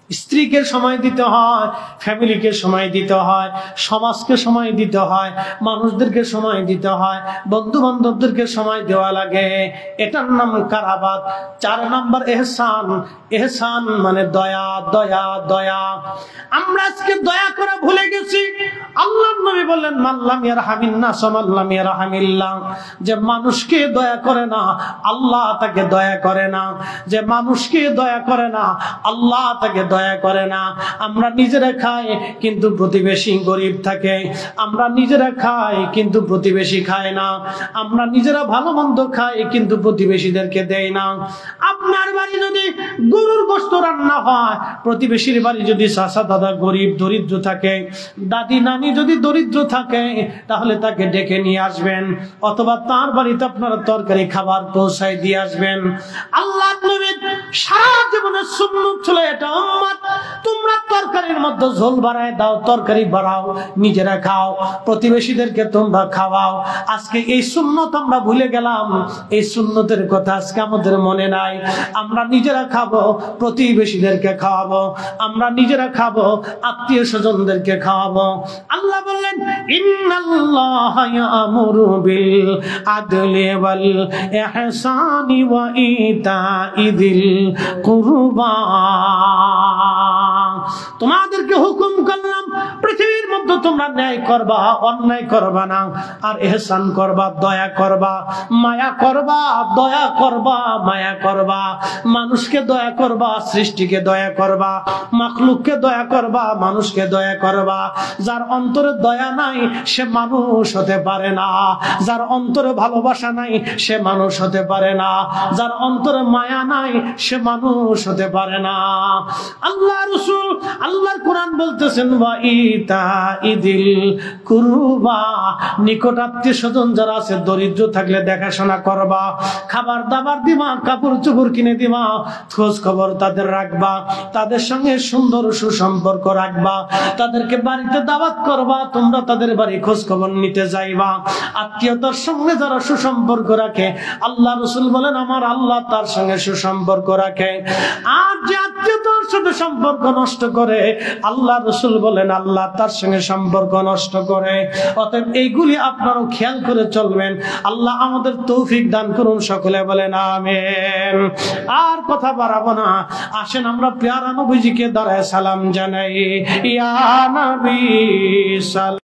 স্ত্রীকে সময় দিতে হয়, ফ্যামিলিকে সময় দিতে হয়, সমাজকে সময় দিতে হয়, মানুষদেরকে সময় দিতে হয়, বন্ধু বান্ধবদেরকে সময় দেওয়া লাগে। এটার নাম কারাবাত। 4 নাম্বার এহসান। এহসান মানে দয়া, দয়া, দয়া। আমরা আজকে দয়া করা ভুলে গেছি। আল্লাহর নবী বললেন, মাল্লাম ইয়ারহামিন নাস মাল্লাম ইয়ারহামিল্লাহ। যে মানুষকে দয়া করে না, আল্লাহ তাকে দয়া করে না। যে মানুষকে দয়া করে না, আল্লাহ তাকে দয়া করে না। আমরা নিজেরা খাই কিন্তু প্রতিবেশী গরিব থাকে, আমরা নিজেরা খাই কিন্তু প্রতিবেশী খায় না, আমরা নিজেরা ভালো মন্দ খাই কিন্তু প্রতিবেশীদেরকে দেয় না। আপনার বাড়ি যদি গরুর গোশত রান্না হয়, প্রতিবেশীর বাড়ি যদি চাচা দাদা গরিব দরিদ্র থাকে, দাদি নানি যদি দরিদ্র থাকে, তাহলে তাকে ডেকে নিয়ে আসবেন, অথবা তার বাড়িতে আপনারা তরকারি খাবার পৌঁছায় দিয়ে আসবেন। আল্লাহ নবীর সারা জীবনের সুন্নাত ছিল এটা, উম্মত তোমরা তরকারির মধ্যে ঝোল বাড়ায় দাও, তরকারি বাড়াও, নিজেরা খাও, প্রতিবেশীদেরকে তোমরা খাওয়াও। আজকে এই সুন্নত আমরা ভুলে গেলাম, এই সুন্নতের কথা আজকে আমাদের মনে নাই। আমরা নিজেরা খাবো, প্রতিবেশীদেরকে খাওয়াবো, আমরা নিজেরা খাবো, আত্মীয় স্বজনদেরকে খাওয়াবো। আল্লাহ বললেন, ইন্নাল্লাহা ইয়ামুরু বিল আদলি ওয়াল ইহসানি ওয়া ইতাইযিল কুরবা। তোমাদেরকে হুকুম করলাম পৃথিবীর মধ্যে তোমরা ন্যায় করবা, অন্যায় করবা না, আর ইহসান করবা, দয়া করবা, মায়া করবা, দয়া করবা, মায়া করবা। মানুষকে দয়া করবা, সৃষ্টিকে দয়া করবা, মাখলুককে দয়া করবা, মানুষকে দয়া করবা। যার অন্তরে দয়া নাই সে মানুষ হতে পারে না, যার অন্তরে ভালোবাসা নাই সে মানুষ হতে পারে না, যার অন্তরে মায়া নাই সে মানুষ হতে পারে না। আল্লাহ রাসূল আল্লাহর কোরআন বলতেছেন, ওয়া ইতাইযিল কুরবা। নিকট আত্মীয় স্বজন যারা আছে, দরিদ্র থাকলে দেখাশোনা করবা, খাবার দাবার দিবা, কাপড় চোপড় কিনে দিবা, খোঁজ খবর তাদের রাখবা, তাদের সঙ্গে সুন্দর সুসম্পর্ক রাখবা, তাদেরকে বাড়িতে দাওয়াত করবা, তোমরা তাদের বাড়ি খোঁজ খবর নিতে যাইবা। আত্মীয়তার সঙ্গে যারা সুসম্পর্ক রাখে, আল্লাহ রাসূল বলেন আমার আল্লাহ তার সঙ্গে সুসম্পর্ক রাখে। আর যে আত্মীয়তার সাথে সম্পর্ক নষ্ট করে, আল্লাহ রাসূল বলেন আল্লাহ তার সঙ্গে সম্পর্ক নষ্ট করে। অতএব এইগুলি আপনারাও খেয়াল করে চলবেন। আল্লাহ আমাদের তৌফিক দান করুন, সকলে বলেন আমিন। আর কথা বাড়াবো না, আসেন আমরা প্যারা নবীজিকে দাঁড়ায় সালাম জানাই। ইয়া নবী সালাম।